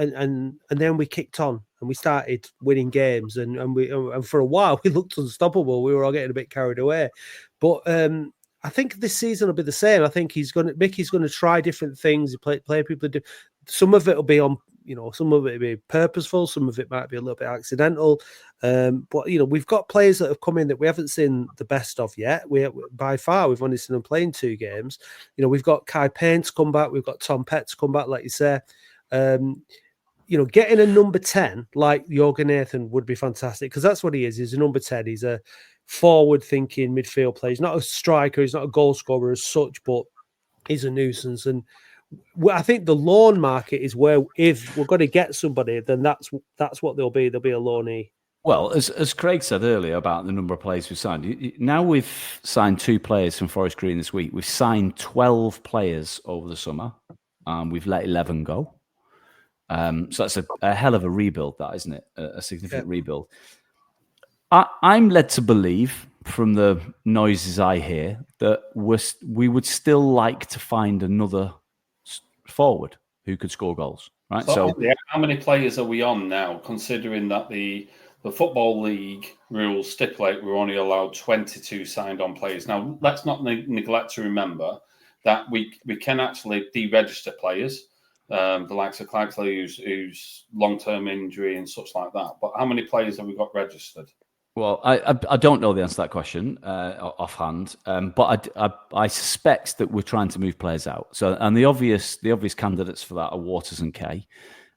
then we kicked on and we started winning games, and for a while we looked unstoppable. We were all getting a bit carried away, but I think this season will be the same. I think Mickey's going to try different things. Play people. Some of it will be on. Some of it will be purposeful. Some of it might be a little bit accidental. But we've got players that have come in that we haven't seen the best of yet. By far, we've only seen them playing 2 games. We've got Kai Payne to come back. We've got Tom Pett to come back, like you say. Getting a number 10 like Yoga Nathan would be fantastic, because that's what he is. He's a number 10. He's a forward-thinking midfield player. He's not a striker. He's not a goal scorer as such, but he's a nuisance. And I think the loan market is where, if we're going to get somebody, then that's what they'll be. They'll be a loanee. Well, as Craig said earlier about the number of players we've signed, now we've signed 2 players from Forest Green this week. We've signed 12 players over the summer. We've let 11 go. So that's a hell of a rebuild, that, isn't it? A significant rebuild. I'm led to believe, from the noises I hear, that we would still like to find another forward who could score goals. Right. So how many players are we on now, considering that the Football League rules stipulate we're only allowed 22 signed-on players? Now, let's not neglect to remember that we can actually deregister players. the likes of Clarksley, who's long-term injury and such like that. But how many players have we got registered? Well, I don't know the answer to that question offhand, but I suspect that we're trying to move players out. So, and the obvious candidates for that are Waters and Kay,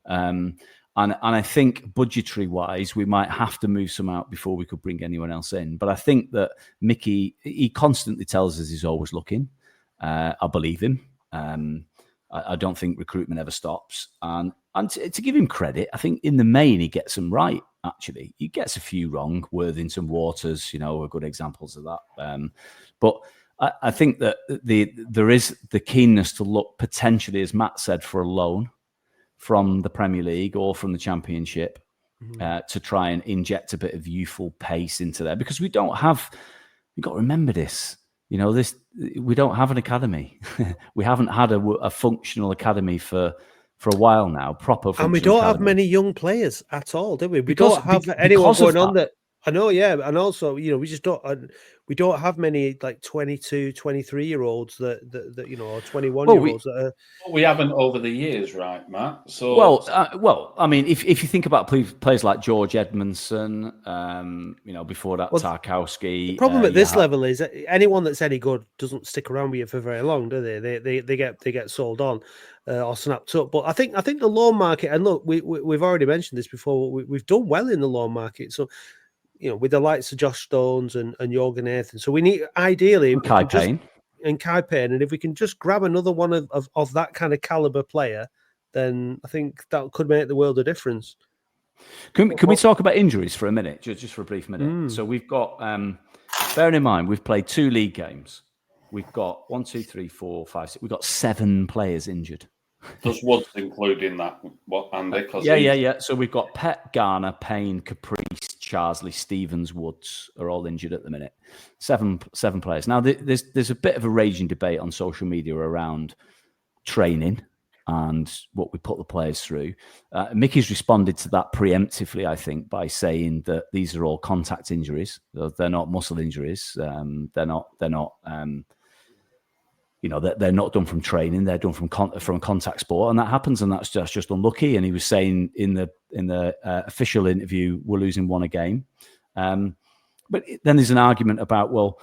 and I think budgetary wise, we might have to move some out before we could bring anyone else in. But I think that Mickey, he constantly tells us he's always looking. I believe him. I don't think recruitment ever stops, and to give him credit, I think in the main he gets them right. Actually, he gets a few wrong. Worthington, Waters, are good examples of that. But I think that there is the keenness to look potentially, as Matt said, for a loan from the Premier League or from the Championship to try and inject a bit of youthful pace into there, because we don't have. You've got to remember this. We don't have an academy. We haven't had a functional academy for a while now, proper. And we don't have many young players at all, do we? We don't have anyone going on that. I know, yeah. And also, we just don't, we don't have many like 22, 23-year-olds that or 21-year-olds that are. We haven't over the years, right, Matt? So well, I mean, if you think about players like George Edmondson, before that, Tarkowski. The problem at this level is that anyone that's any good doesn't stick around with you for very long, do they? They get sold on or snapped up. But I think the loan market, and look, we've already mentioned this before. We've done well in the loan market, so. With the likes of Josh Stones and Jorgen Nathan. So we need, ideally... And Kai Payne. And Kai Payne. And if we can just grab another one of that kind of caliber player, then I think that could make the world a difference. Can we talk about injuries for a minute, just for a brief minute? So we've got, bearing in mind, we've played 2 league games. We've got 1, 2, 3, 4, 5, 6. We've got 7 players injured. Does Woods include in that, Andy? Yeah. So we've got Pet, Garner, Payne, Caprice, Charsley, Stevens, Woods are all injured at the minute. 7 players. Now, there's a bit of a raging debate on social media around training and what we put the players through. Mickey's responded to that preemptively, I think, by saying that these are all contact injuries. They're not muscle injuries. They're not. They're not done from training; they're done from contact sport, and that happens, and that's just unlucky. And he was saying in the official interview, we're losing 1 a game. But then there's an argument about,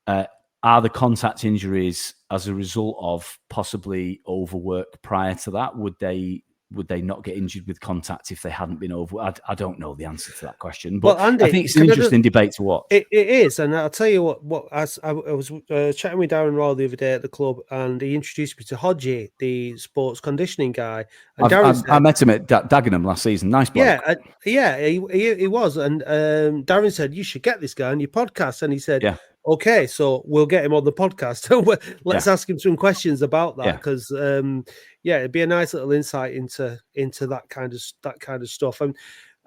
are the contact injuries as a result of possibly overwork prior to that? Would they not get injured with contact if they hadn't been over? I don't know the answer to that question, but Andy, I think it's an interesting debate to watch. It is, and I'll tell you what. As I was chatting with Darren Royal the other day at the club, and he introduced me to Hodgie, the sports conditioning guy. And I met him at Dagenham last season. Nice bloke. Yeah, he was, and Darren said you should get this guy on your podcast, and he said, yeah. Okay, so we'll get him on the podcast. Let's ask him some questions about that, because it'd be a nice little insight into that kind of stuff. And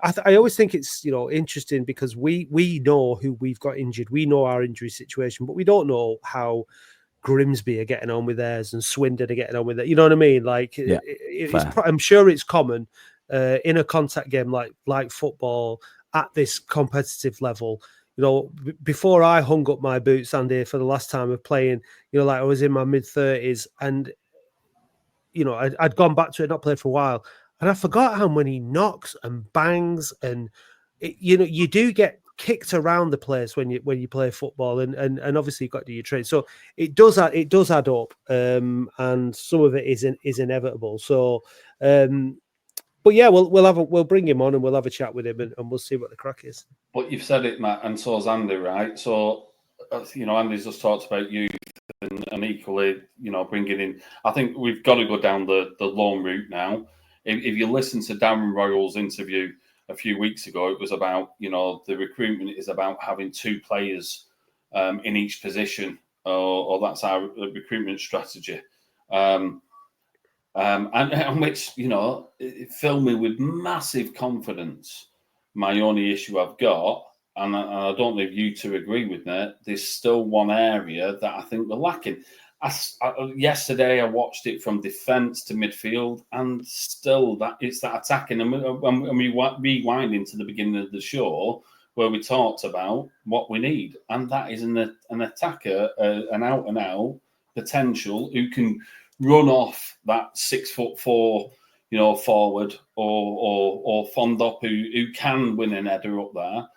I always think it's interesting because we know who we've got injured, we know our injury situation, but we don't know how Grimsby are getting on with theirs and Swindon are getting on with it. You know what I mean? Like, I'm sure it's common in a contact game like football at this competitive level. Before I hung up my boots, Andy, for the last time of playing, like I was in my mid-30s, and I'd gone back to it, not played for a while, and I forgot how many knocks and bangs, and you do get kicked around the place when you play football, and obviously you've got to do your trade. So it does add up, and some of it is inevitable. So. But yeah, we'll bring him on and we'll have a chat with him and we'll see what the crack is. But you've said it, Matt, and so's Andy, right? So, Andy's just talked about youth and equally, bringing in. I think we've got to go down the loan route now. If you listen to Darren Royal's interview a few weeks ago, it was about, the recruitment is about having 2 players in each position, or that's our recruitment strategy. And which, it filled me with massive confidence. My only issue I've got, and I don't know if you two agree with me, there's still one area that I think we're lacking. Yesterday, I watched it from defence to midfield, and still it's that attacking. And we rewind into the beginning of the show where we talked about what we need, and that is an attacker, an out-and-out potential who can run off that 6'4", forward or Fondop who can win an header up there.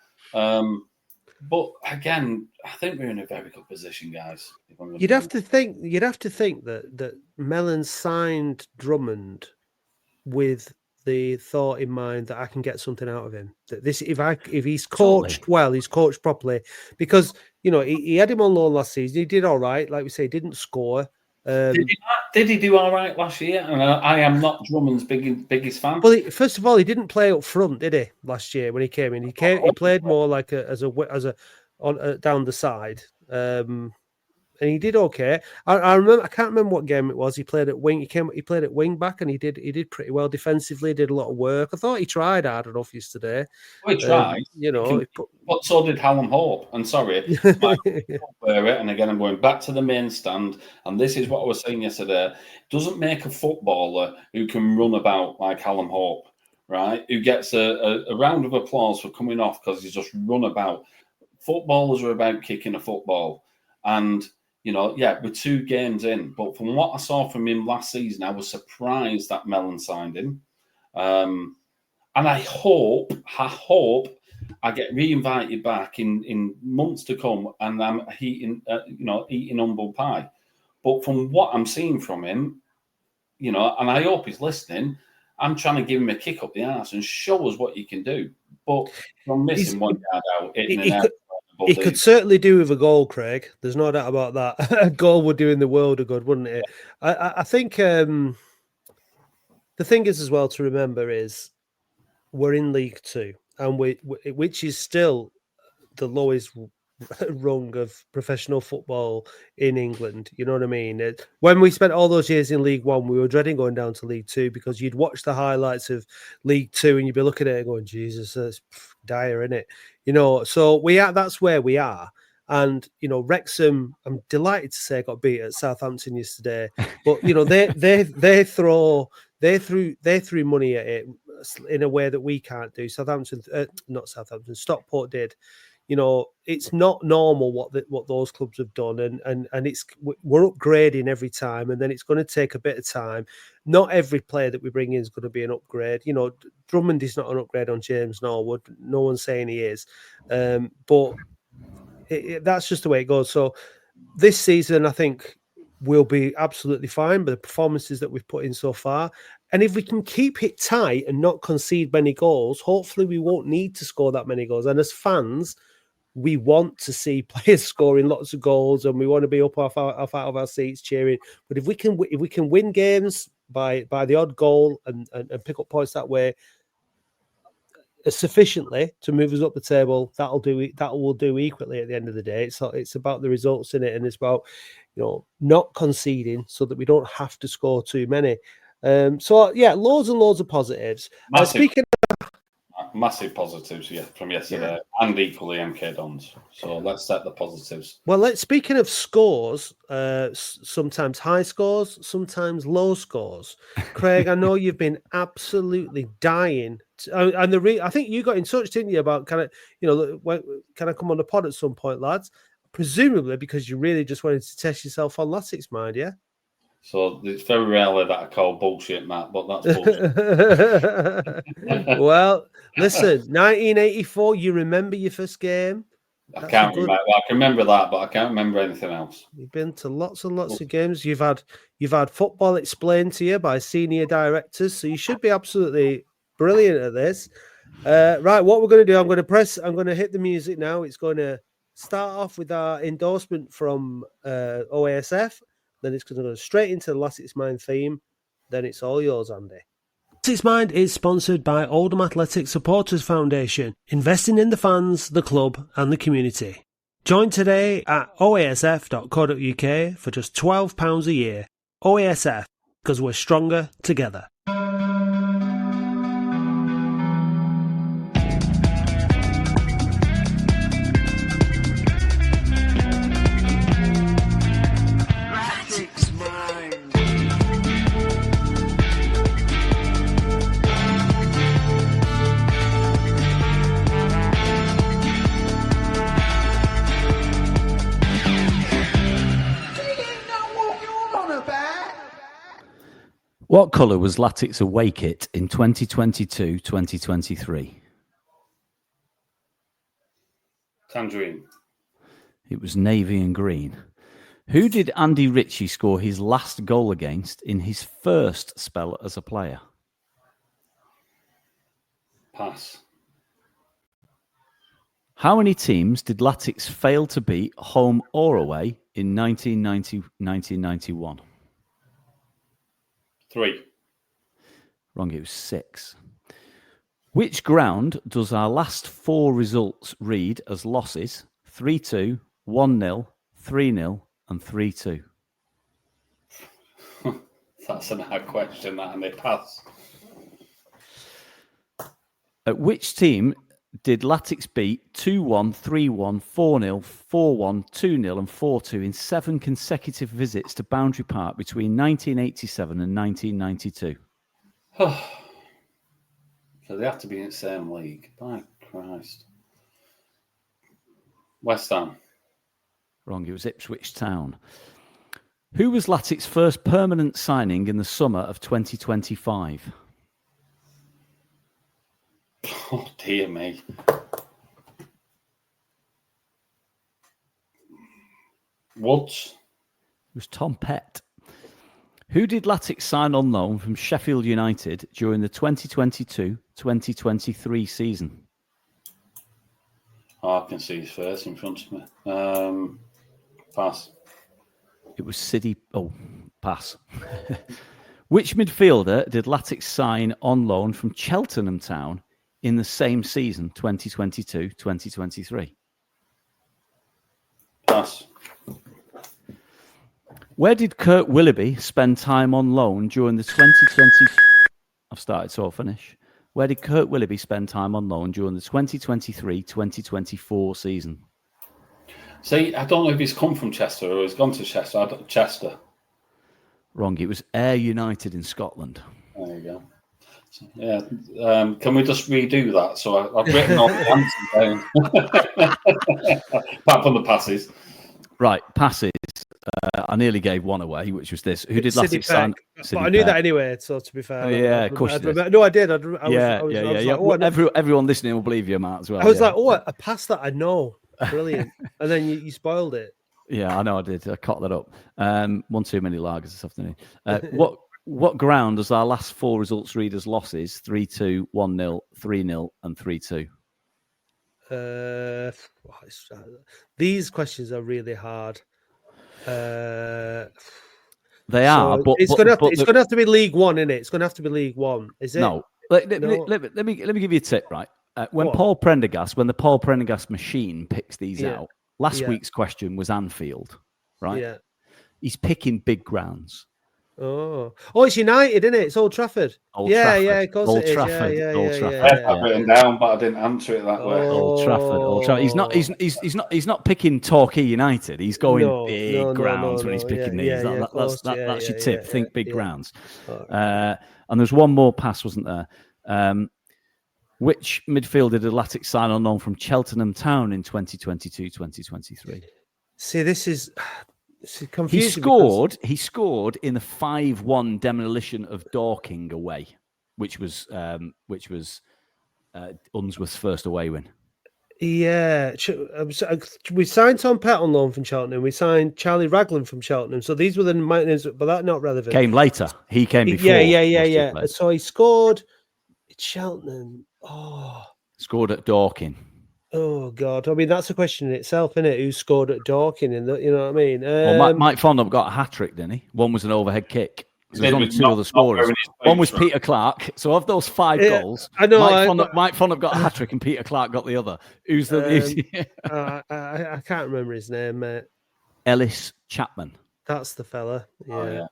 But again, I think we're in a very good position, guys. You'd have to think that Mellon signed Drummond with the thought in mind that I can get something out of him. That this, if he's coached well, he's coached properly, because he had him on loan last season. He did all right, like we say, didn't score. Did he do all right last year? And I am not Drummond's biggest fan. Well, first of all, he didn't play up front, did he? Last year when he came in, he played more like as a down the side. And he did okay. I remember. I can't remember what game it was. He played at wing. He played at wing back, and he did pretty well defensively. Did a lot of work. I thought he tried hard enough yesterday. Well, he tried. But so did Hallam Hope. And sorry, and again, I'm going back to the main stand. And this is what I was saying yesterday. Doesn't make a footballer who can run about like Hallam Hope, right? Who gets a round of applause for coming off because he's just run about. Footballers are about kicking a football, and we're 2 games in, but from what I saw from him last season, I was surprised that Mellon signed him. And I hope I get re-invited back in months to come, and I'm eating humble pie. But from what I'm seeing from him, and I hope he's listening, I'm trying to give him a kick up the arse and show us what you can do. But from missing 1 yard out, he could certainly do with a goal, Craig. There's no doubt about that. A goal would do in the world of good, wouldn't it? I think the thing is as well to remember is we're in League Two, and which is still the lowest rung of professional football in England. You know what I mean? When we spent all those years in League One, we were dreading going down to League Two because you'd watch the highlights of League Two and you'd be looking at it and going, Jesus, that's dire, isn't it? So that's where we are. And Wrexham, I'm delighted to say, got beat at Southampton yesterday. But they threw money at it in a way that we can't do. Stockport did. It's not normal what those clubs have done, and we're upgrading every time, and then it's going to take a bit of time. Not every player that we bring in is going to be an upgrade. Drummond is not an upgrade on James Norwood. No one's saying he is, but that's just the way it goes. So this season, I think we'll be absolutely fine by the performances that we've put in so far. And if we can keep it tight and not concede many goals, hopefully we won't need to score that many goals. And as fans, we want to see players scoring lots of goals, and we want to be up off out of our seats cheering. But if we can win games by the odd goal and pick up points that way sufficiently to move us up the table, that will do equally at the end of the day. It's about the results in it, and it's about not conceding so that we don't have to score too many. Loads and loads of positives. Massive positives, from yesterday, and equally MK Dons. So let's set the positives. Well, speaking of scores, sometimes high scores, sometimes low scores. Craig, I know you've been absolutely dying, I think you got in touch, didn't you, about can I come on the pod at some point, lads? Presumably because you really just wanted to test yourself on Latics Mind, yeah? So it's very rarely that I call bullshit, Matt, but that's bullshit. Well, listen, 1984, you remember your first game? I can't remember. I can remember that, but I can't remember anything else. You've been to lots and lots of games. You've had football explained to you by senior directors, so you should be absolutely brilliant at this. Right, what we're going to do, I'm going to hit the music now. It's going to start off with our endorsement from OASF. Then it's going to go straight into the Latics Mind theme. Then it's all yours, Andy. Latics Mind is sponsored by Oldham Athletic Supporters Foundation, investing in the fans, the club and the community. Join today at oasf.co.uk for just £12 a year. OASF, because we're stronger together. What colour was Latics away kit in 2022-2023? Tangerine. It was navy and green. Who did Andy Ritchie score his last goal against in his first spell as a player? Pass. How many teams did Latics fail to beat home or away in 1990-1991? 3. Wrong, it was 6. Which ground does our last 4 results read as losses? 3-2, 1-0, 3-0 and 3-2. That's an hard question, that, and they pass. At which team did Latics beat 2-1, 3-1, 4-0, 4-1, 2-0 and 4-2 in 7 consecutive visits to Boundary Park between 1987 and 1992? So they have to be in the same league. By Christ. West Ham. Wrong, it was Ipswich Town. Who was Latics' first permanent signing in the summer of 2025? Oh, dear me. Woods. It was Tom Pett. Who did Latics sign on loan from Sheffield United during the 2022-2023 season? Oh, I can see his face in front of me. Pass. It was City. Oh, pass. Which midfielder did Latics sign on loan from Cheltenham Town in the same season, 2022-2023? Pass. Where did Kurt Willoughby spend time on loan during the 2020... I've started, so I'll finish. Where did Kurt Willoughby spend time on loan during the 2023-2024 season? See, I don't know if he's come from Chester or he's gone to Chester. Chester. Wrong. It was Ayr United in Scotland. There you go. So, yeah. Can we just redo that? So I've written all the answers down. Apart from the passes. Right, passes. I nearly gave one away, which was this. Who did Latics sign? But I knew that anyway, so to be fair. Oh, yeah, of course you did. No, I did. Yeah. Everyone listening will believe you, Matt, as well. I was like, oh, a pass that I know. Brilliant. And then you spoiled it. Yeah, I know I did. I caught that up. One too many lagers this afternoon. What ground does our last 4 results read as losses? 3-2, 1-0, 3-0 and 3-2. These questions are really hard. They are, but it's going to have to be League One, isn't it? It's going to have to be League One, is it? No. Let me give you a tip, right? When the Paul Prendergast machine picks these out, last week's question was Anfield, right? Yeah. He's picking big grounds. Oh, it's United, isn't it? It's Old Trafford. Trafford. Yeah, of course Old it is. Trafford. Old I had that written down, but I didn't answer it that way. Old Trafford. He's not picking Torquay United. He's going big grounds when he's picking these. That's your tip. Think big grounds. And there's one more pass, wasn't there? Which midfielder did Latics sign on loan from Cheltenham Town in 2022-2023? See, this is confusing. He scored in the 5-1 demolition of Dorking away, which was Unsworth's first away win. Yeah, we signed Tom Pett on loan from Cheltenham. We signed Charlie Raglan from Cheltenham. So these were the maintenance, but that's not relevant. Came later. He came before. Yeah. So he scored at Cheltenham. Scored at Dorking. Oh God! I mean, that's a question in itself, isn't it? Who scored at Dorking? You know what I mean? Well, Mike Fondop got a hat trick, didn't he? One was an overhead kick. So there's only 2 other scorers. One was Peter Clark. So of those 5 goals, I know Mike Fondop got a hat trick and Peter Clark got the other. Who's the? I can't remember his name, mate. Ellis Chapman. That's the fella. Yeah.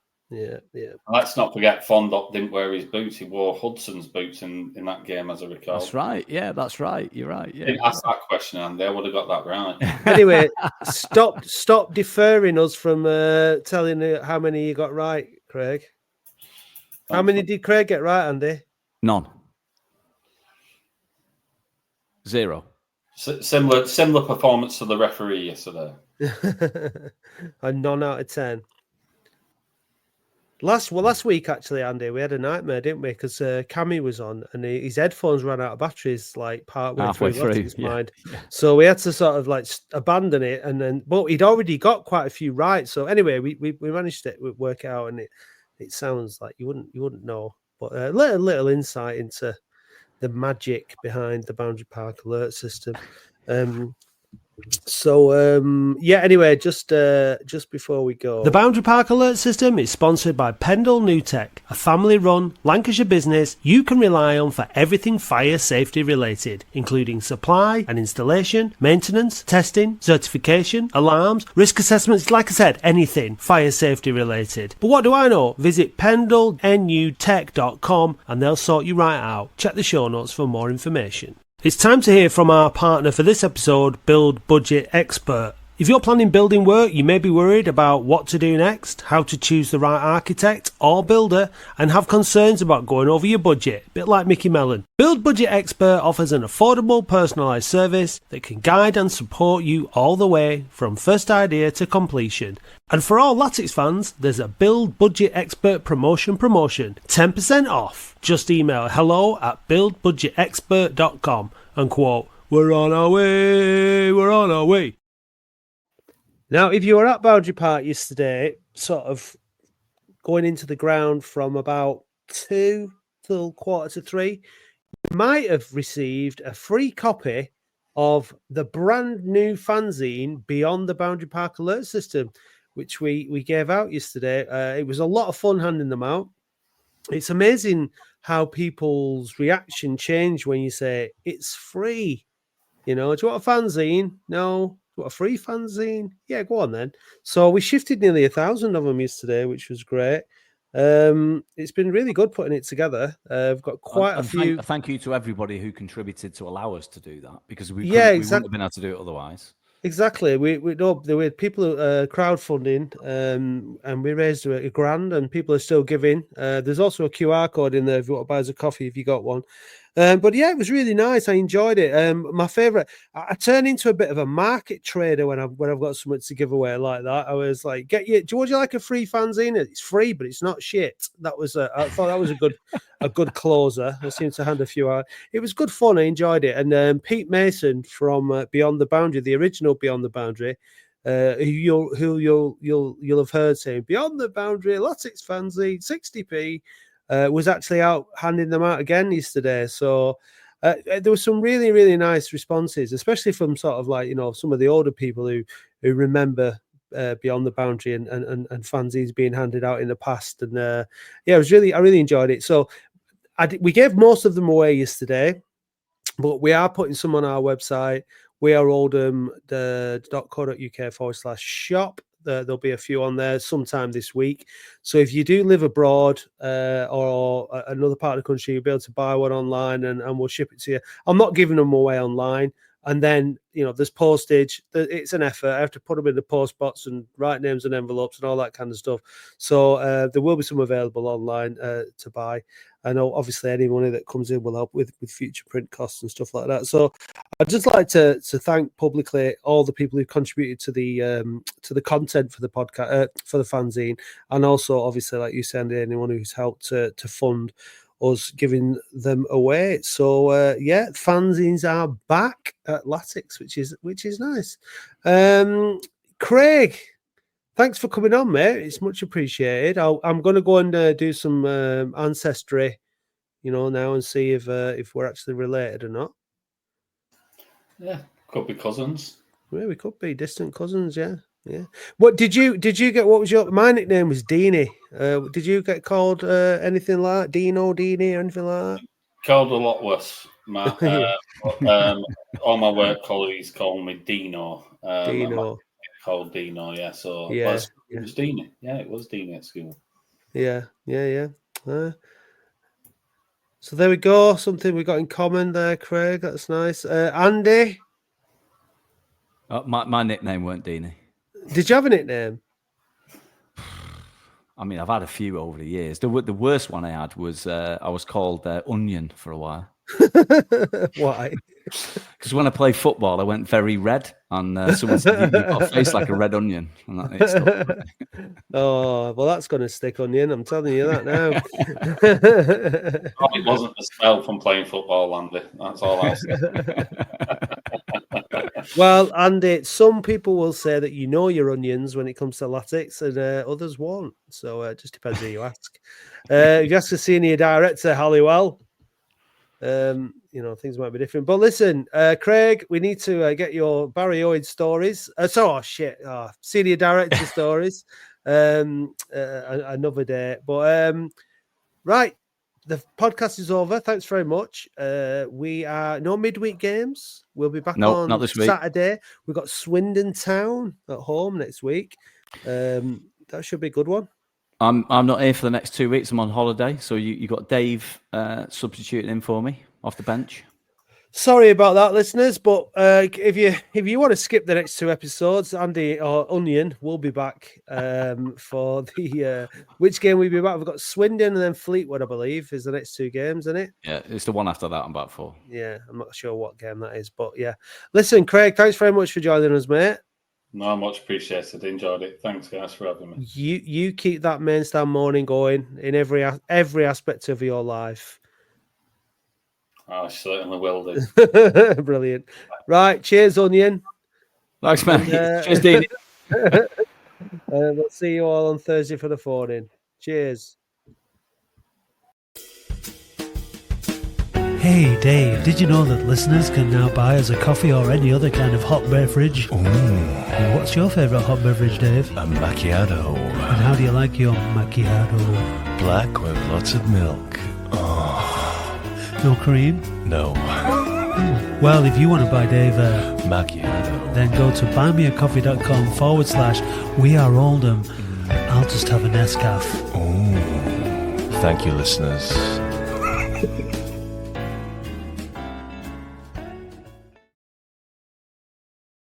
Let's not forget Fondop didn't wear his boots. He wore Hudson's boots in that game, as I recall. That's right. Yeah, that's right. You're right. Yeah. Didn't ask that question, and they would have got that right. Anyway, stop deferring us from telling how many you got right, Craig. How many did Craig get right, Andy? None. 0. Similar performance to the referee yesterday. A none out of 10. Last week, actually, Andy, we had a nightmare, didn't we? Because Cammy was on and his headphones ran out of batteries like Halfway through. Latics Mind. So we had to sort of like abandon it. And then, but he'd already got quite a few right. So anyway, we managed to work it out, and it sounds like you wouldn't know, but a little insight into the magic behind the Boundary Park alert system. Anyway, just before we go, the Boundary Park alert system is sponsored by Pendle New Tech, a family-run Lancashire business you can rely on for everything fire safety related, including supply and installation, maintenance, testing, certification, alarms, risk assessments, like I said, anything fire safety related. But what do I know? Visit pendlenewtech.com and they'll sort you right out. Check the show notes for more information. It's time to hear from our partner for this episode, Build Budget Expert. If you're planning building work, you may be worried about what to do next, how to choose the right architect or builder, and have concerns about going over your budget, a bit like Mickey Mellon. Build Budget Expert offers an affordable, personalised service that can guide and support you all the way from first idea to completion. And for all Latics fans, there's a Build Budget Expert promotion, 10% off. Just email hello@buildbudgetexpert.com and quote, "We're on our way." Now, if you were at Boundary Park yesterday, sort of going into the ground from about 2 till 2:45, you might have received a free copy of the brand new fanzine Beyond the Boundary Park Alert System, which we gave out yesterday. It was a lot of fun handing them out. It's amazing how people's reaction change when you say it's free. You know, do you want a fanzine? No. What, a free fanzine? Yeah, go on then. So we shifted nearly 1,000 of them yesterday, which was great. It's been really good putting it together. We've got quite a few. Thank you to everybody who contributed to allow us to do that, because we wouldn't have been able to do it otherwise. Exactly. We know there were people crowdfunding, and we raised £1,000, and people are still giving. There's also a QR code in there if you want to buy us a coffee if you got one. But yeah, it was really nice. I enjoyed it. My favourite. I turn into a bit of a market trader when I've got something to give away like that. I was like, would you like a free fanzine? It's free, but it's not shit. That was I thought that was a good closer. I seemed to hand a few out. It was good fun. I enjoyed it. And Pete Mason from Beyond the Boundary, the original Beyond the Boundary, who you'll have heard saying Beyond the Boundary, Latics fanzine, 60p. Was actually out handing them out again yesterday. So there were some really, really nice responses, especially from sort of like, some of the older people who remember Beyond the Boundary and fanzines being handed out in the past. And I really enjoyed it. So we gave most of them away yesterday, but we are putting some on our website. We are oldham.co.uk/shop. There'll be a few on there sometime this week. So if you do live abroad or another part of the country, you'll be able to buy one online and we'll ship it to you. I'm not giving them away online. And then, there's postage. It's an effort. I have to put them in the post box and write names and envelopes and all that kind of stuff. So there will be some available online to buy. I know, obviously, any money that comes in will help with future print costs and stuff like that. So I'd just like to thank publicly all the people who contributed to the content for the podcast, for the fanzine, and also, obviously, like you said, anyone who's helped to fund us giving them away. So fanzines are back at Latics, which is nice. Craig, thanks for coming on, mate. It's much appreciated. I'm going to go and do some ancestry, now and see if we're actually related or not. Yeah, could be cousins. Yeah, we could be distant cousins. Yeah. What did you get? What was my nickname was Deanie. Did you get called anything like Dino, Deanie, or anything like that? Called a lot worse. All my work colleagues call me Dino. Dino. Called Dino, yeah. So it was Deanie. Yeah, it was Deanie at school. Yeah. So there we go. Something we got in common there, Craig. That's nice. Andy. My nickname weren't Deanie. Did you have a nickname? I mean, I've had a few over the years. The worst one I had was I was called Onion for a while. Why? Because Because when I play football, I went very red, and someone said, "You've got a face like a red onion." And Oh, well, that's going to stick on you, and I'm telling you that now. It wasn't the smell from playing football, Andy. That's all I'll say. Well, Andy, some people will say that you know your onions when it comes to latics, and others won't. So it just depends who you ask. If you ask the senior director, Halliwell, things might be different. But listen, Craig, we need to get your Barry Owen stories. Senior director stories another day. But right, the podcast is over. Thanks very much. We are no midweek games. We'll be back on not this week. Saturday. We've got Swindon Town at home next week. That should be a good one. I'm not here for the next 2 weeks. I'm on holiday, so you got Dave substituting in for me off the bench. Sorry about that, listeners, but if you want to skip the next 2 episodes, Andy or Onion will be back for the which game we'll be back. We've got Swindon and then Fleetwood, I believe, is the next 2 games, isn't it? Yeah, it's the one after that I'm back for. Yeah, I'm not sure what game that is, but yeah. Listen, Craig, thanks very much for joining us, mate. No, much appreciated. Enjoyed it. Thanks, guys, for having me. You keep that Mainstand morning going in every aspect of your life. I certainly will do. Brilliant. Right, cheers, Onion. Thanks, man. Cheers, Dean. We'll see you all on Thursday for the phone-in. Cheers. Hey Dave, did you know that listeners can now buy us a coffee or any other kind of hot beverage? Well, what's your favourite hot beverage, Dave? A macchiato. And how do you like your macchiato? Black with lots of milk. Oh. No cream? No. Well, if you want to buy Dave a macchiato, then go to buymeacoffee.com/We Are Oldham. I'll just have a Nescafe. Oh. Thank you, listeners.